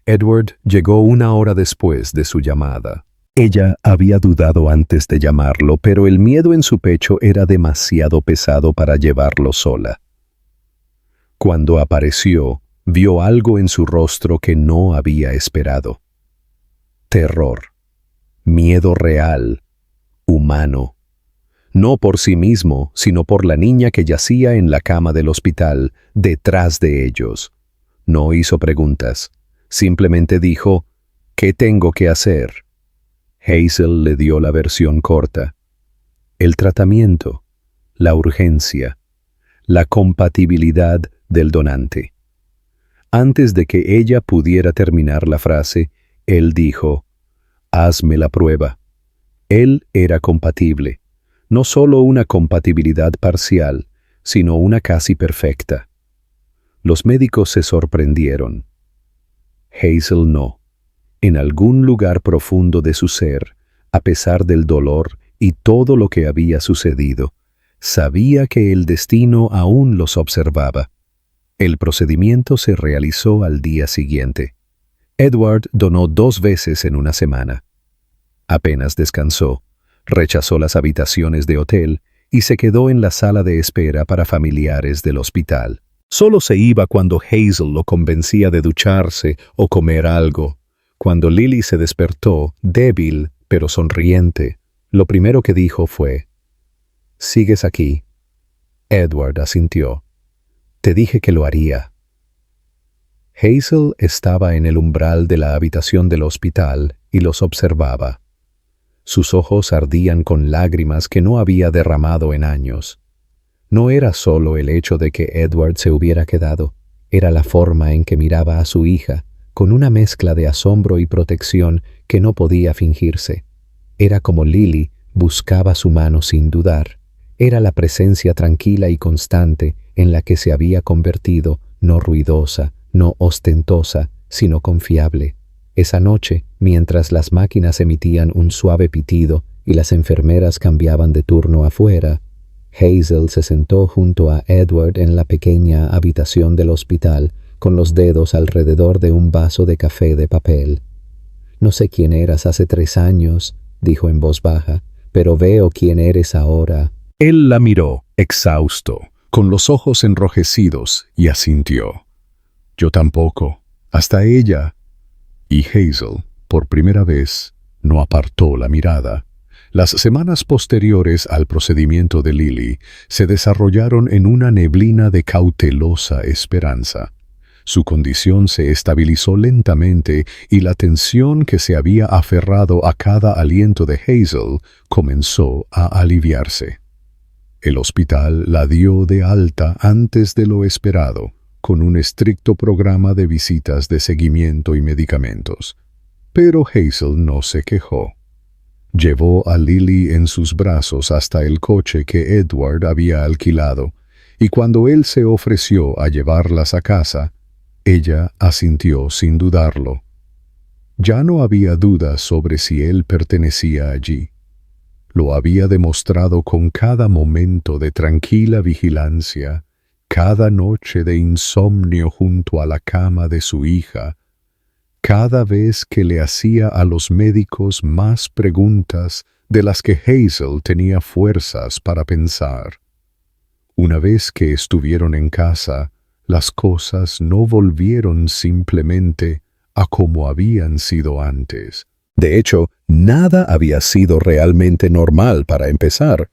Edward llegó 1 hora después de su llamada. Ella había dudado antes de llamarlo, pero el miedo en su pecho era demasiado pesado para llevarlo sola. Cuando apareció, vio algo en su rostro que no había esperado. Terror, miedo real, humano. No por sí mismo, sino por la niña que yacía en la cama del hospital, detrás de ellos. No hizo preguntas, simplemente dijo, ¿qué tengo que hacer? Hazel le dio la versión corta. El tratamiento, la urgencia, la compatibilidad del donante. Antes de que ella pudiera terminar la frase, él dijo, «Hazme la prueba». Él era compatible, no solo una compatibilidad parcial, sino una casi perfecta. Los médicos se sorprendieron. Hazel no. En algún lugar profundo de su ser, a pesar del dolor y todo lo que había sucedido, sabía que el destino aún los observaba. El procedimiento se realizó al día siguiente. Edward donó 2 veces en una semana. Apenas descansó, rechazó las habitaciones de hotel y se quedó en la sala de espera para familiares del hospital. Solo se iba cuando Hazel lo convencía de ducharse o comer algo. Cuando Lily se despertó, débil pero sonriente, lo primero que dijo fue, «¿Sigues aquí?» Edward asintió. «Te dije que lo haría». Hazel estaba en el umbral de la habitación del hospital y los observaba. Sus ojos ardían con lágrimas que no había derramado en años. No era solo el hecho de que Edward se hubiera quedado, era la forma en que miraba a su hija, con una mezcla de asombro y protección que no podía fingirse. Era como Lily buscaba su mano sin dudar. Era la presencia tranquila y constante en la que se había convertido, no ruidosa, no ostentosa, sino confiable. Esa noche, mientras las máquinas emitían un suave pitido y las enfermeras cambiaban de turno afuera, Hazel se sentó junto a Edward en la pequeña habitación del hospital, con los dedos alrededor de un vaso de café de papel. «No sé quién eras hace 3 años», dijo en voz baja, «pero veo quién eres ahora». Él la miró, exhausto, con los ojos enrojecidos, y asintió. «Yo tampoco, hasta ella». Y Hazel, por primera vez, no apartó la mirada. Las semanas posteriores al procedimiento de Lily se desarrollaron en una neblina de cautelosa esperanza. Su condición se estabilizó lentamente y la tensión que se había aferrado a cada aliento de Hazel comenzó a aliviarse. El hospital la dio de alta antes de lo esperado, con un estricto programa de visitas de seguimiento y medicamentos. Pero Hazel no se quejó. Llevó a Lily en sus brazos hasta el coche que Edward había alquilado, y cuando él se ofreció a llevarlas a casa, ella asintió sin dudarlo. Ya no había dudas sobre si él pertenecía allí. Lo había demostrado con cada momento de tranquila vigilancia, cada noche de insomnio junto a la cama de su hija, cada vez que le hacía a los médicos más preguntas de las que Hazel tenía fuerzas para pensar. Una vez que estuvieron en casa, las cosas no volvieron simplemente a como habían sido antes. De hecho, nada había sido realmente normal para empezar.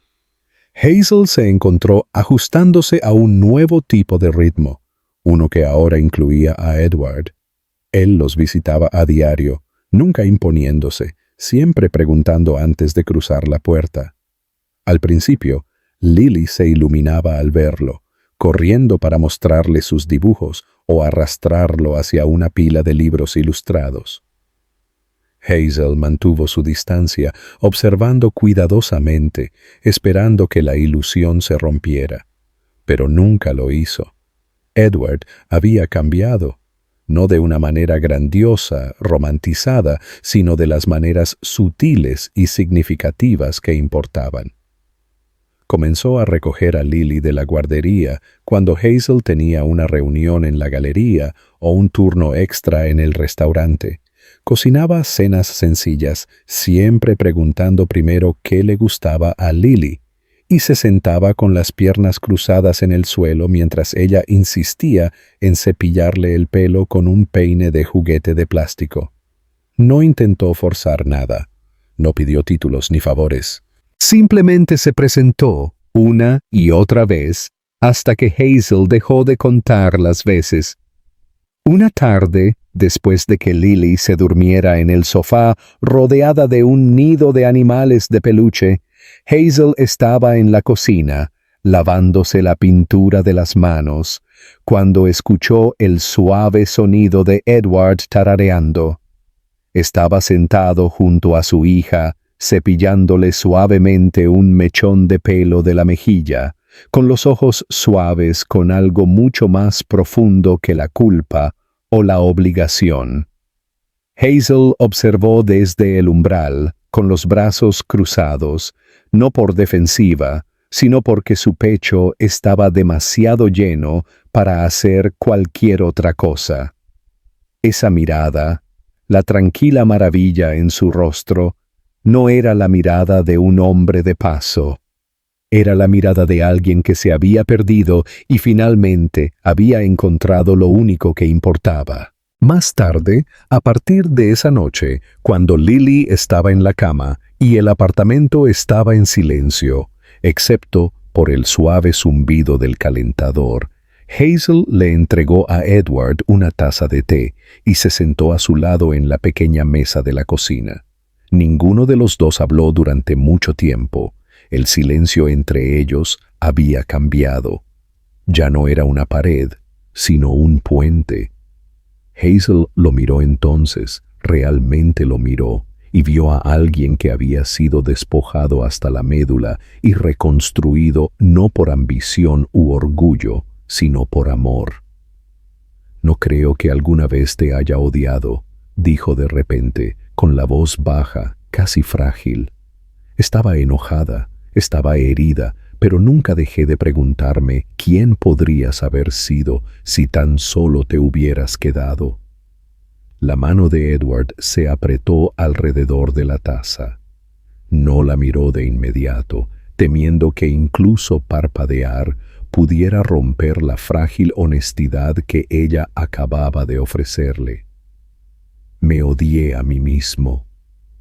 Hazel se encontró ajustándose a un nuevo tipo de ritmo, uno que ahora incluía a Edward. Él los visitaba a diario, nunca imponiéndose, siempre preguntando antes de cruzar la puerta. Al principio, Lily se iluminaba al verlo, corriendo para mostrarle sus dibujos o arrastrarlo hacia una pila de libros ilustrados. Hazel mantuvo su distancia, observando cuidadosamente, esperando que la ilusión se rompiera. Pero nunca lo hizo. Edward había cambiado, no de una manera grandiosa, romantizada, sino de las maneras sutiles y significativas que importaban. Comenzó a recoger a Lily de la guardería cuando Hazel tenía una reunión en la galería o un turno extra en el restaurante. Cocinaba cenas sencillas, siempre preguntando primero qué le gustaba a Lily, y se sentaba con las piernas cruzadas en el suelo mientras ella insistía en cepillarle el pelo con un peine de juguete de plástico. No intentó forzar nada, no pidió títulos ni favores. Simplemente se presentó una y otra vez hasta que Hazel dejó de contar las veces. Una tarde, después de que Lily se durmiera en el sofá rodeada de un nido de animales de peluche, Hazel estaba en la cocina, lavándose la pintura de las manos, cuando escuchó el suave sonido de Edward tarareando. Estaba sentado junto a su hija, cepillándole suavemente un mechón de pelo de la mejilla, con los ojos suaves con algo mucho más profundo que la culpa o la obligación. Hazel observó desde el umbral, con los brazos cruzados, no por defensiva, sino porque su pecho estaba demasiado lleno para hacer cualquier otra cosa. Esa mirada, la tranquila maravilla en su rostro, no era la mirada de un hombre de paso. Era la mirada de alguien que se había perdido y finalmente había encontrado lo único que importaba. Más tarde, a partir de esa noche, cuando Lily estaba en la cama y el apartamento estaba en silencio, excepto por el suave zumbido del calentador, Hazel le entregó a Edward una taza de té y se sentó a su lado en la pequeña mesa de la cocina. Ninguno de los dos habló durante mucho tiempo. El silencio entre ellos había cambiado. Ya no era una pared, sino un puente. Hazel lo miró entonces, realmente lo miró, y vio a alguien que había sido despojado hasta la médula y reconstruido no por ambición u orgullo, sino por amor. «No creo que alguna vez te haya odiado», dijo de repente, con la voz baja, casi frágil. Estaba enojada, estaba herida, pero nunca dejé de preguntarme quién podrías haber sido si tan solo te hubieras quedado. La mano de Edward se apretó alrededor de la taza. No la miró de inmediato, temiendo que incluso parpadear pudiera romper la frágil honestidad que ella acababa de ofrecerle. «Me odié a mí mismo»,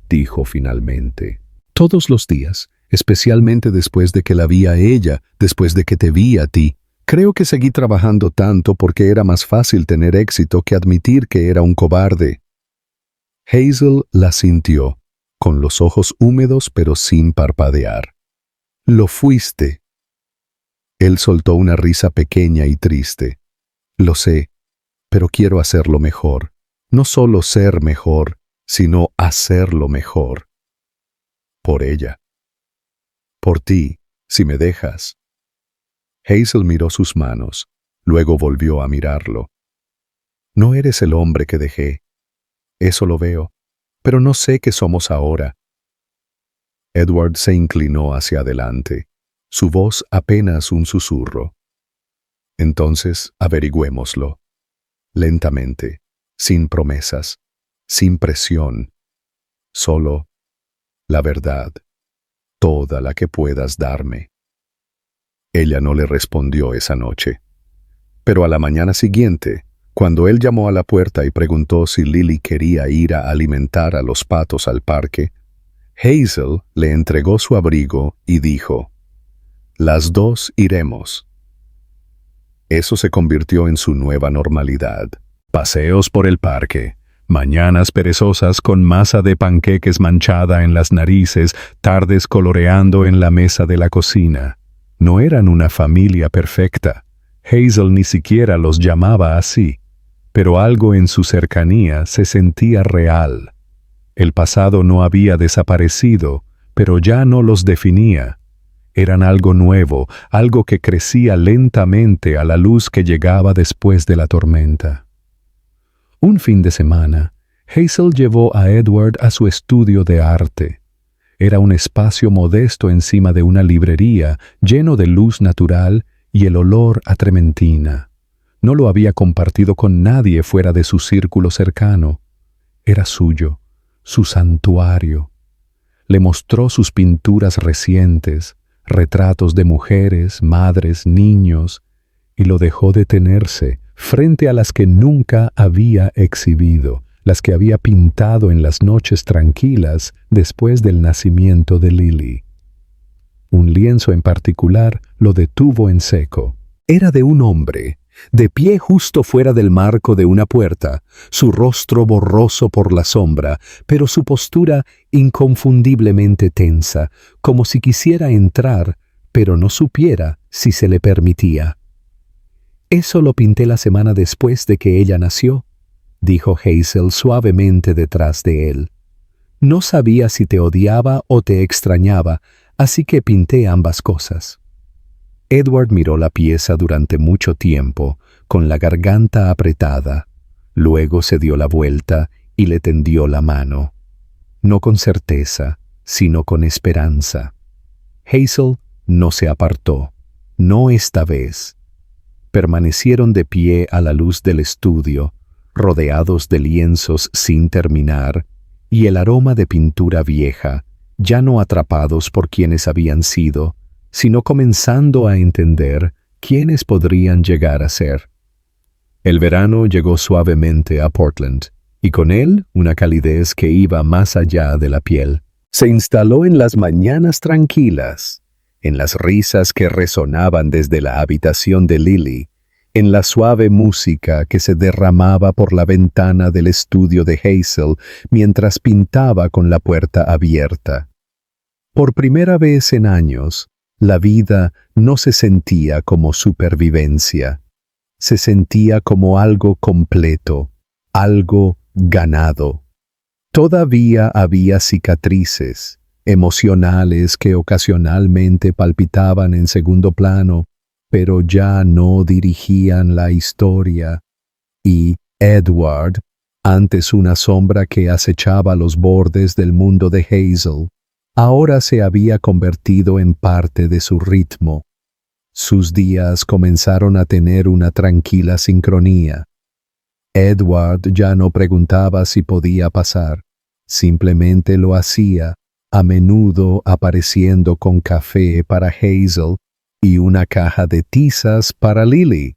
dijo finalmente. «Todos los días, especialmente después de que la vi a ella, después de que te vi a ti. Creo que seguí trabajando tanto porque era más fácil tener éxito que admitir que era un cobarde». Hazel la sintió, con los ojos húmedos pero sin parpadear. «Lo fuiste». Él soltó una risa pequeña y triste. «Lo sé, pero quiero hacerlo mejor. No solo ser mejor, sino hacerlo mejor. Por ella. Por ti, si me dejas». Hazel miró sus manos, luego volvió a mirarlo. «No eres el hombre que dejé. Eso lo veo, pero no sé qué somos ahora». Edward se inclinó hacia adelante, su voz apenas un susurro. Entonces averigüémoslo. Lentamente, sin promesas, sin presión. Solo la verdad, toda la que puedas darme. Ella no le respondió esa noche. Pero a la mañana siguiente, cuando él llamó a la puerta y preguntó si Lily quería ir a alimentar a los patos al parque, Hazel le entregó su abrigo y dijo: «Las dos iremos». Eso se convirtió en su nueva normalidad. Paseos por el parque, mañanas perezosas con masa de panqueques manchada en las narices, tardes coloreando en la mesa de la cocina. No eran una familia perfecta. Hazel ni siquiera los llamaba así, pero algo en su cercanía se sentía real. El pasado no había desaparecido, pero ya no los definía. Eran algo nuevo, algo que crecía lentamente a la luz que llegaba después de la tormenta. Un fin de semana, Hazel llevó a Edward a su estudio de arte. Era un espacio modesto encima de una librería, lleno de luz natural y el olor a trementina. No lo había compartido con nadie fuera de su círculo cercano. Era suyo, su santuario. Le mostró sus pinturas recientes, retratos de mujeres, madres, niños, y lo dejó detenerse frente a las que nunca había exhibido, las que había pintado en las noches tranquilas después del nacimiento de Lily. Un lienzo en particular lo detuvo en seco. Era de un hombre, de pie justo fuera del marco de una puerta, su rostro borroso por la sombra, pero su postura inconfundiblemente tensa, como si quisiera entrar, pero no supiera si se le permitía. «Eso lo pinté la semana después de que ella nació», dijo Hazel suavemente detrás de él. «No sabía si te odiaba o te extrañaba, así que pinté ambas cosas». Edward miró la pieza durante mucho tiempo, con la garganta apretada. Luego se dio la vuelta y le tendió la mano. No con certeza, sino con esperanza. Hazel no se apartó, no esta vez. Permanecieron de pie a la luz del estudio, rodeados de lienzos sin terminar, y el aroma de pintura vieja, ya no atrapados por quienes habían sido, sino comenzando a entender quiénes podrían llegar a ser. El verano llegó suavemente a Portland, y con él una calidez que iba más allá de la piel. Se instaló en las mañanas tranquilas, en las risas que resonaban desde la habitación de Lily, en la suave música que se derramaba por la ventana del estudio de Hazel mientras pintaba con la puerta abierta. Por primera vez en años, la vida no se sentía como supervivencia, se sentía como algo completo, algo ganado. Todavía había cicatrices emocionales que ocasionalmente palpitaban en segundo plano, pero ya no dirigían la historia, y Edward, antes una sombra que acechaba los bordes del mundo de Hazel, ahora se había convertido en parte de su ritmo. Sus días comenzaron a tener una tranquila sincronía. Edward ya no preguntaba si podía pasar, simplemente lo hacía, a menudo apareciendo con café para Hazel y una caja de tizas para Lily,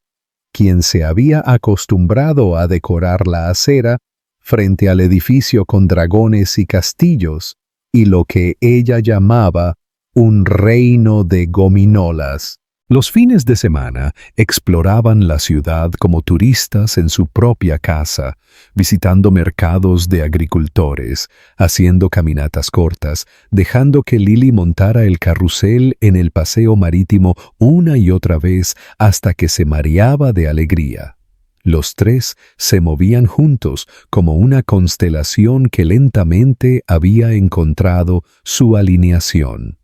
quien se había acostumbrado a decorar la acera frente al edificio con dragones y castillos, y lo que ella llamaba un reino de gominolas. Los fines de semana exploraban la ciudad como turistas en su propia casa, visitando mercados de agricultores, haciendo caminatas cortas, dejando que Lily montara el carrusel en el paseo marítimo una y otra vez hasta que se mareaba de alegría. Los tres se movían juntos como una constelación que lentamente había encontrado su alineación.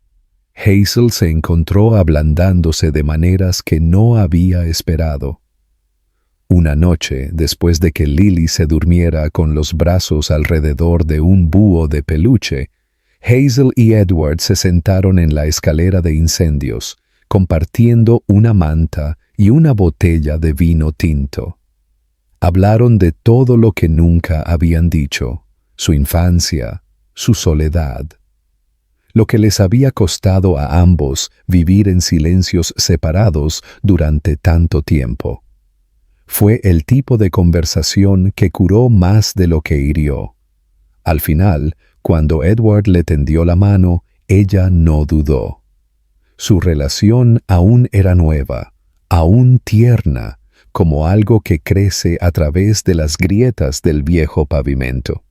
Hazel se encontró ablandándose de maneras que no había esperado. Una noche, después de que Lily se durmiera con los brazos alrededor de un búho de peluche, Hazel y Edward se sentaron en la escalera de incendios, compartiendo una manta y una botella de vino tinto. Hablaron de todo lo que nunca habían dicho, su infancia, su soledad. Lo que les había costado a ambos vivir en silencios separados durante tanto tiempo. Fue el tipo de conversación que curó más de lo que hirió. Al final, cuando Edward le tendió la mano, ella no dudó. Su relación aún era nueva, aún tierna, como algo que crece a través de las grietas del viejo pavimento.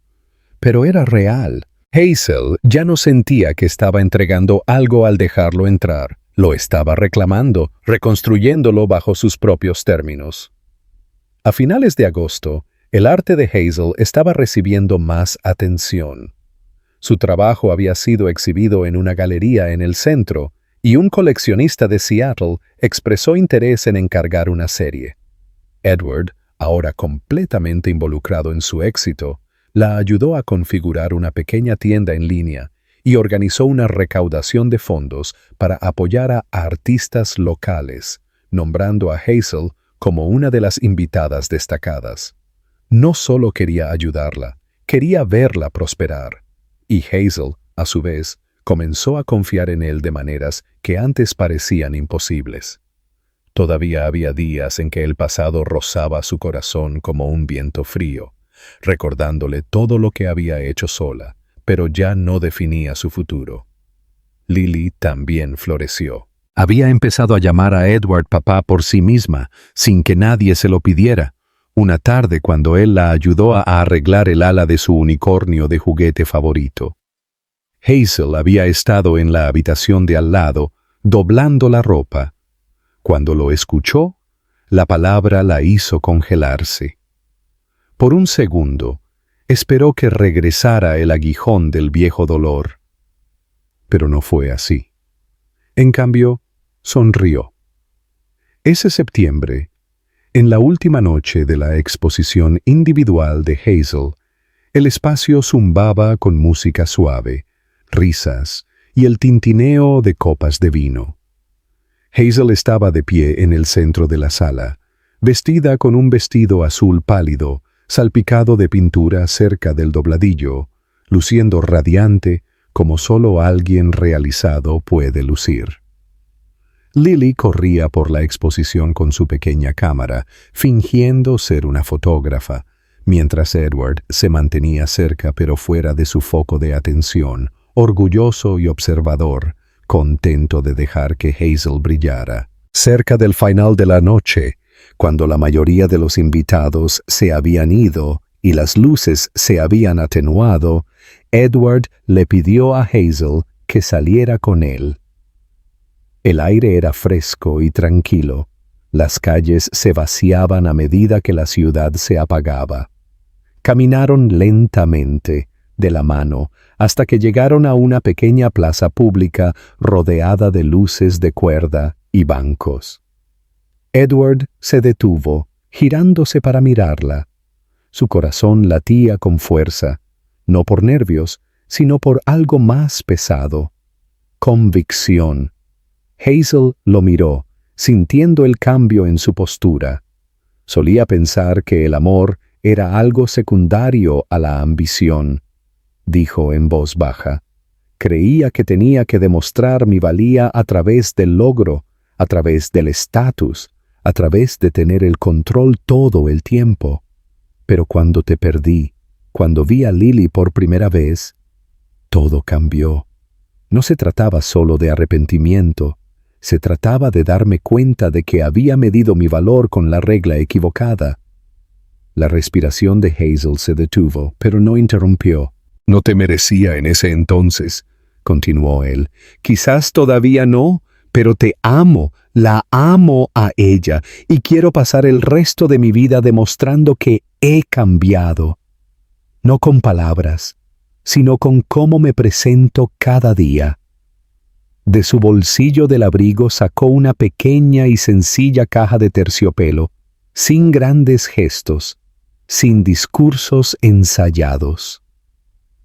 Pero era real. Hazel ya no sentía que estaba entregando algo al dejarlo entrar. Lo estaba reclamando, reconstruyéndolo bajo sus propios términos. A finales de agosto, el arte de Hazel estaba recibiendo más atención. Su trabajo había sido exhibido en una galería en el centro, y un coleccionista de Seattle expresó interés en encargar una serie. Edward, ahora completamente involucrado en su éxito, la ayudó a configurar una pequeña tienda en línea y organizó una recaudación de fondos para apoyar a artistas locales, nombrando a Hazel como una de las invitadas destacadas. No solo quería ayudarla, quería verla prosperar. Y Hazel, a su vez, comenzó a confiar en él de maneras que antes parecían imposibles. Todavía había días en que el pasado rozaba su corazón como un viento frío, recordándole todo lo que había hecho sola, pero ya no definía su futuro. Lily también floreció. Había empezado a llamar a Edward papá por sí misma, sin que nadie se lo pidiera. Una tarde cuando él la ayudó a arreglar el ala de su unicornio de juguete favorito. Hazel había estado en la habitación de al lado, doblando la ropa. Cuando lo escuchó, la palabra la hizo congelarse. Por un segundo, esperó que regresara el aguijón del viejo dolor. Pero no fue así. En cambio, sonrió. Ese septiembre, en la última noche de la exposición individual de Hazel, el espacio zumbaba con música suave, risas y el tintineo de copas de vino. Hazel estaba de pie en el centro de la sala, vestida con un vestido azul pálido, salpicado de pintura cerca del dobladillo, luciendo radiante como solo alguien realizado puede lucir. Lily corría por la exposición con su pequeña cámara, fingiendo ser una fotógrafa, mientras Edward se mantenía cerca pero fuera de su foco de atención, orgulloso y observador, contento de dejar que Hazel brillara. Cerca del final de la noche, cuando la mayoría de los invitados se habían ido y las luces se habían atenuado, Edward le pidió a Hazel que saliera con él. El aire era fresco y tranquilo. Las calles se vaciaban a medida que la ciudad se apagaba. Caminaron lentamente, de la mano, hasta que llegaron a una pequeña plaza pública rodeada de luces de cuerda y bancos. Edward se detuvo, girándose para mirarla. Su corazón latía con fuerza, no por nervios, sino por algo más pesado: convicción. Hazel lo miró, sintiendo el cambio en su postura. Solía pensar que el amor era algo secundario a la ambición, dijo en voz baja. Creía que tenía que demostrar mi valía a través del logro, a través del estatus, a través de tener el control todo el tiempo. Pero cuando te perdí, cuando vi a Lily por primera vez, todo cambió. No se trataba solo de arrepentimiento, se trataba de darme cuenta de que había medido mi valor con la regla equivocada. La respiración de Hazel se detuvo, pero no interrumpió. No te merecía en ese entonces, continuó él. Quizás todavía no, pero te amo, la amo a ella, y quiero pasar el resto de mi vida demostrando que he cambiado. No con palabras, sino con cómo me presento cada día. De su bolsillo del abrigo sacó una pequeña y sencilla caja de terciopelo, sin grandes gestos, sin discursos ensayados.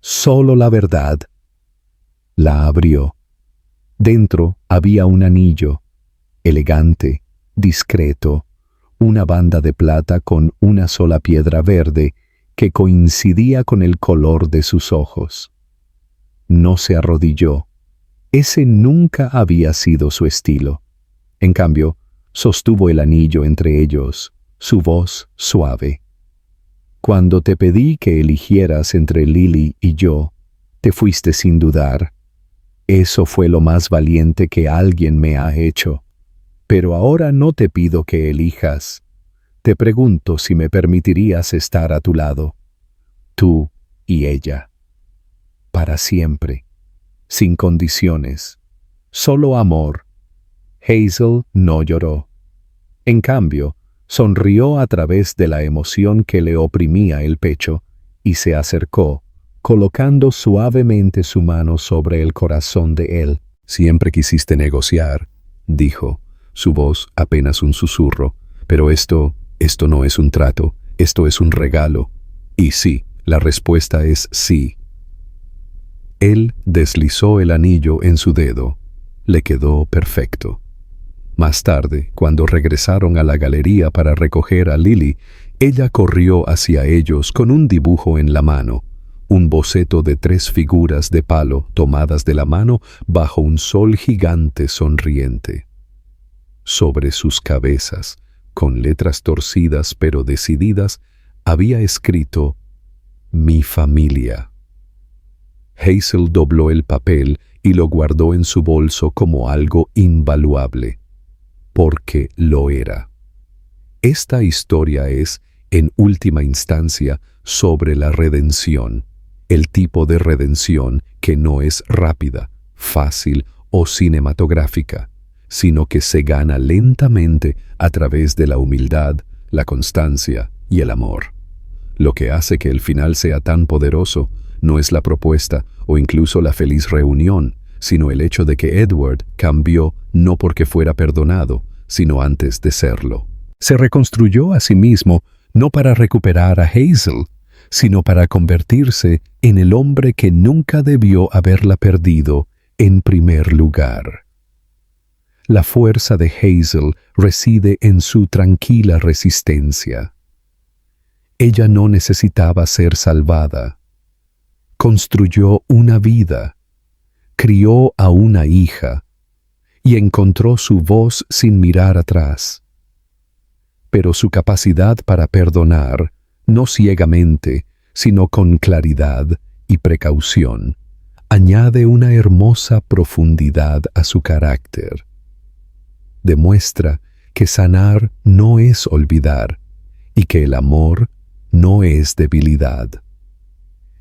Solo la verdad. La abrió. Dentro había un anillo, elegante, discreto, una banda de plata con una sola piedra verde que coincidía con el color de sus ojos. No se arrodilló. Ese nunca había sido su estilo. En cambio, sostuvo el anillo entre ellos, su voz suave. Cuando te pedí que eligieras entre Lily y yo, te fuiste sin dudar. Eso fue lo más valiente que alguien me ha hecho. Pero ahora no te pido que elijas. Te pregunto si me permitirías estar a tu lado, tú y ella, para siempre, sin condiciones, solo amor. Hazel no lloró. En cambio, sonrió a través de la emoción que le oprimía el pecho y se acercó, colocando suavemente su mano sobre el corazón de él. Siempre quisiste negociar, dijo, su voz apenas un susurro, pero esto no es un trato, esto es un regalo. Y sí, la respuesta es sí. Él deslizó el anillo en su dedo. Le quedó perfecto. Más tarde, cuando regresaron a la galería para recoger a Lily, ella corrió hacia ellos con un dibujo en la mano, un boceto de 3 figuras de palo tomadas de la mano bajo un sol gigante sonriente. Sobre sus cabezas, con letras torcidas pero decididas, había escrito «Mi familia». Hazel dobló el papel y lo guardó en su bolso como algo invaluable, porque lo era. Esta historia es, en última instancia, sobre la redención, el tipo de redención que no es rápida, fácil o cinematográfica, sino que se gana lentamente a través de la humildad, la constancia y el amor. Lo que hace que el final sea tan poderoso no es la propuesta o incluso la feliz reunión, sino el hecho de que Edward cambió no porque fuera perdonado, sino antes de serlo. Se reconstruyó a sí mismo no para recuperar a Hazel, sino para convertirse en el hombre que nunca debió haberla perdido en primer lugar. La fuerza de Hazel reside en su tranquila resistencia. Ella no necesitaba ser salvada. Construyó una vida, crió a una hija y encontró su voz sin mirar atrás. Pero su capacidad para perdonar, no ciegamente, sino con claridad y precaución, añade una hermosa profundidad a su carácter. Demuestra que sanar no es olvidar y que el amor no es debilidad.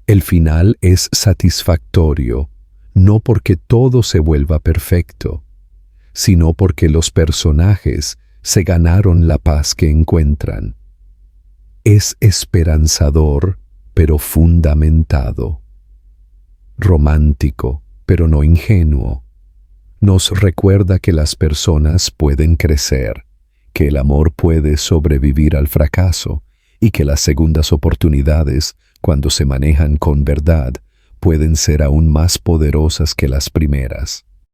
El final es satisfactorio, no porque todo se vuelva perfecto, sino porque los personajes se ganaron la paz que encuentran. Es esperanzador, pero fundamentado. Romántico, pero no ingenuo. Nos recuerda que las personas pueden crecer, que el amor puede sobrevivir al fracaso y que las segundas oportunidades, cuando se manejan con verdad, pueden ser aún más poderosas que las primeras.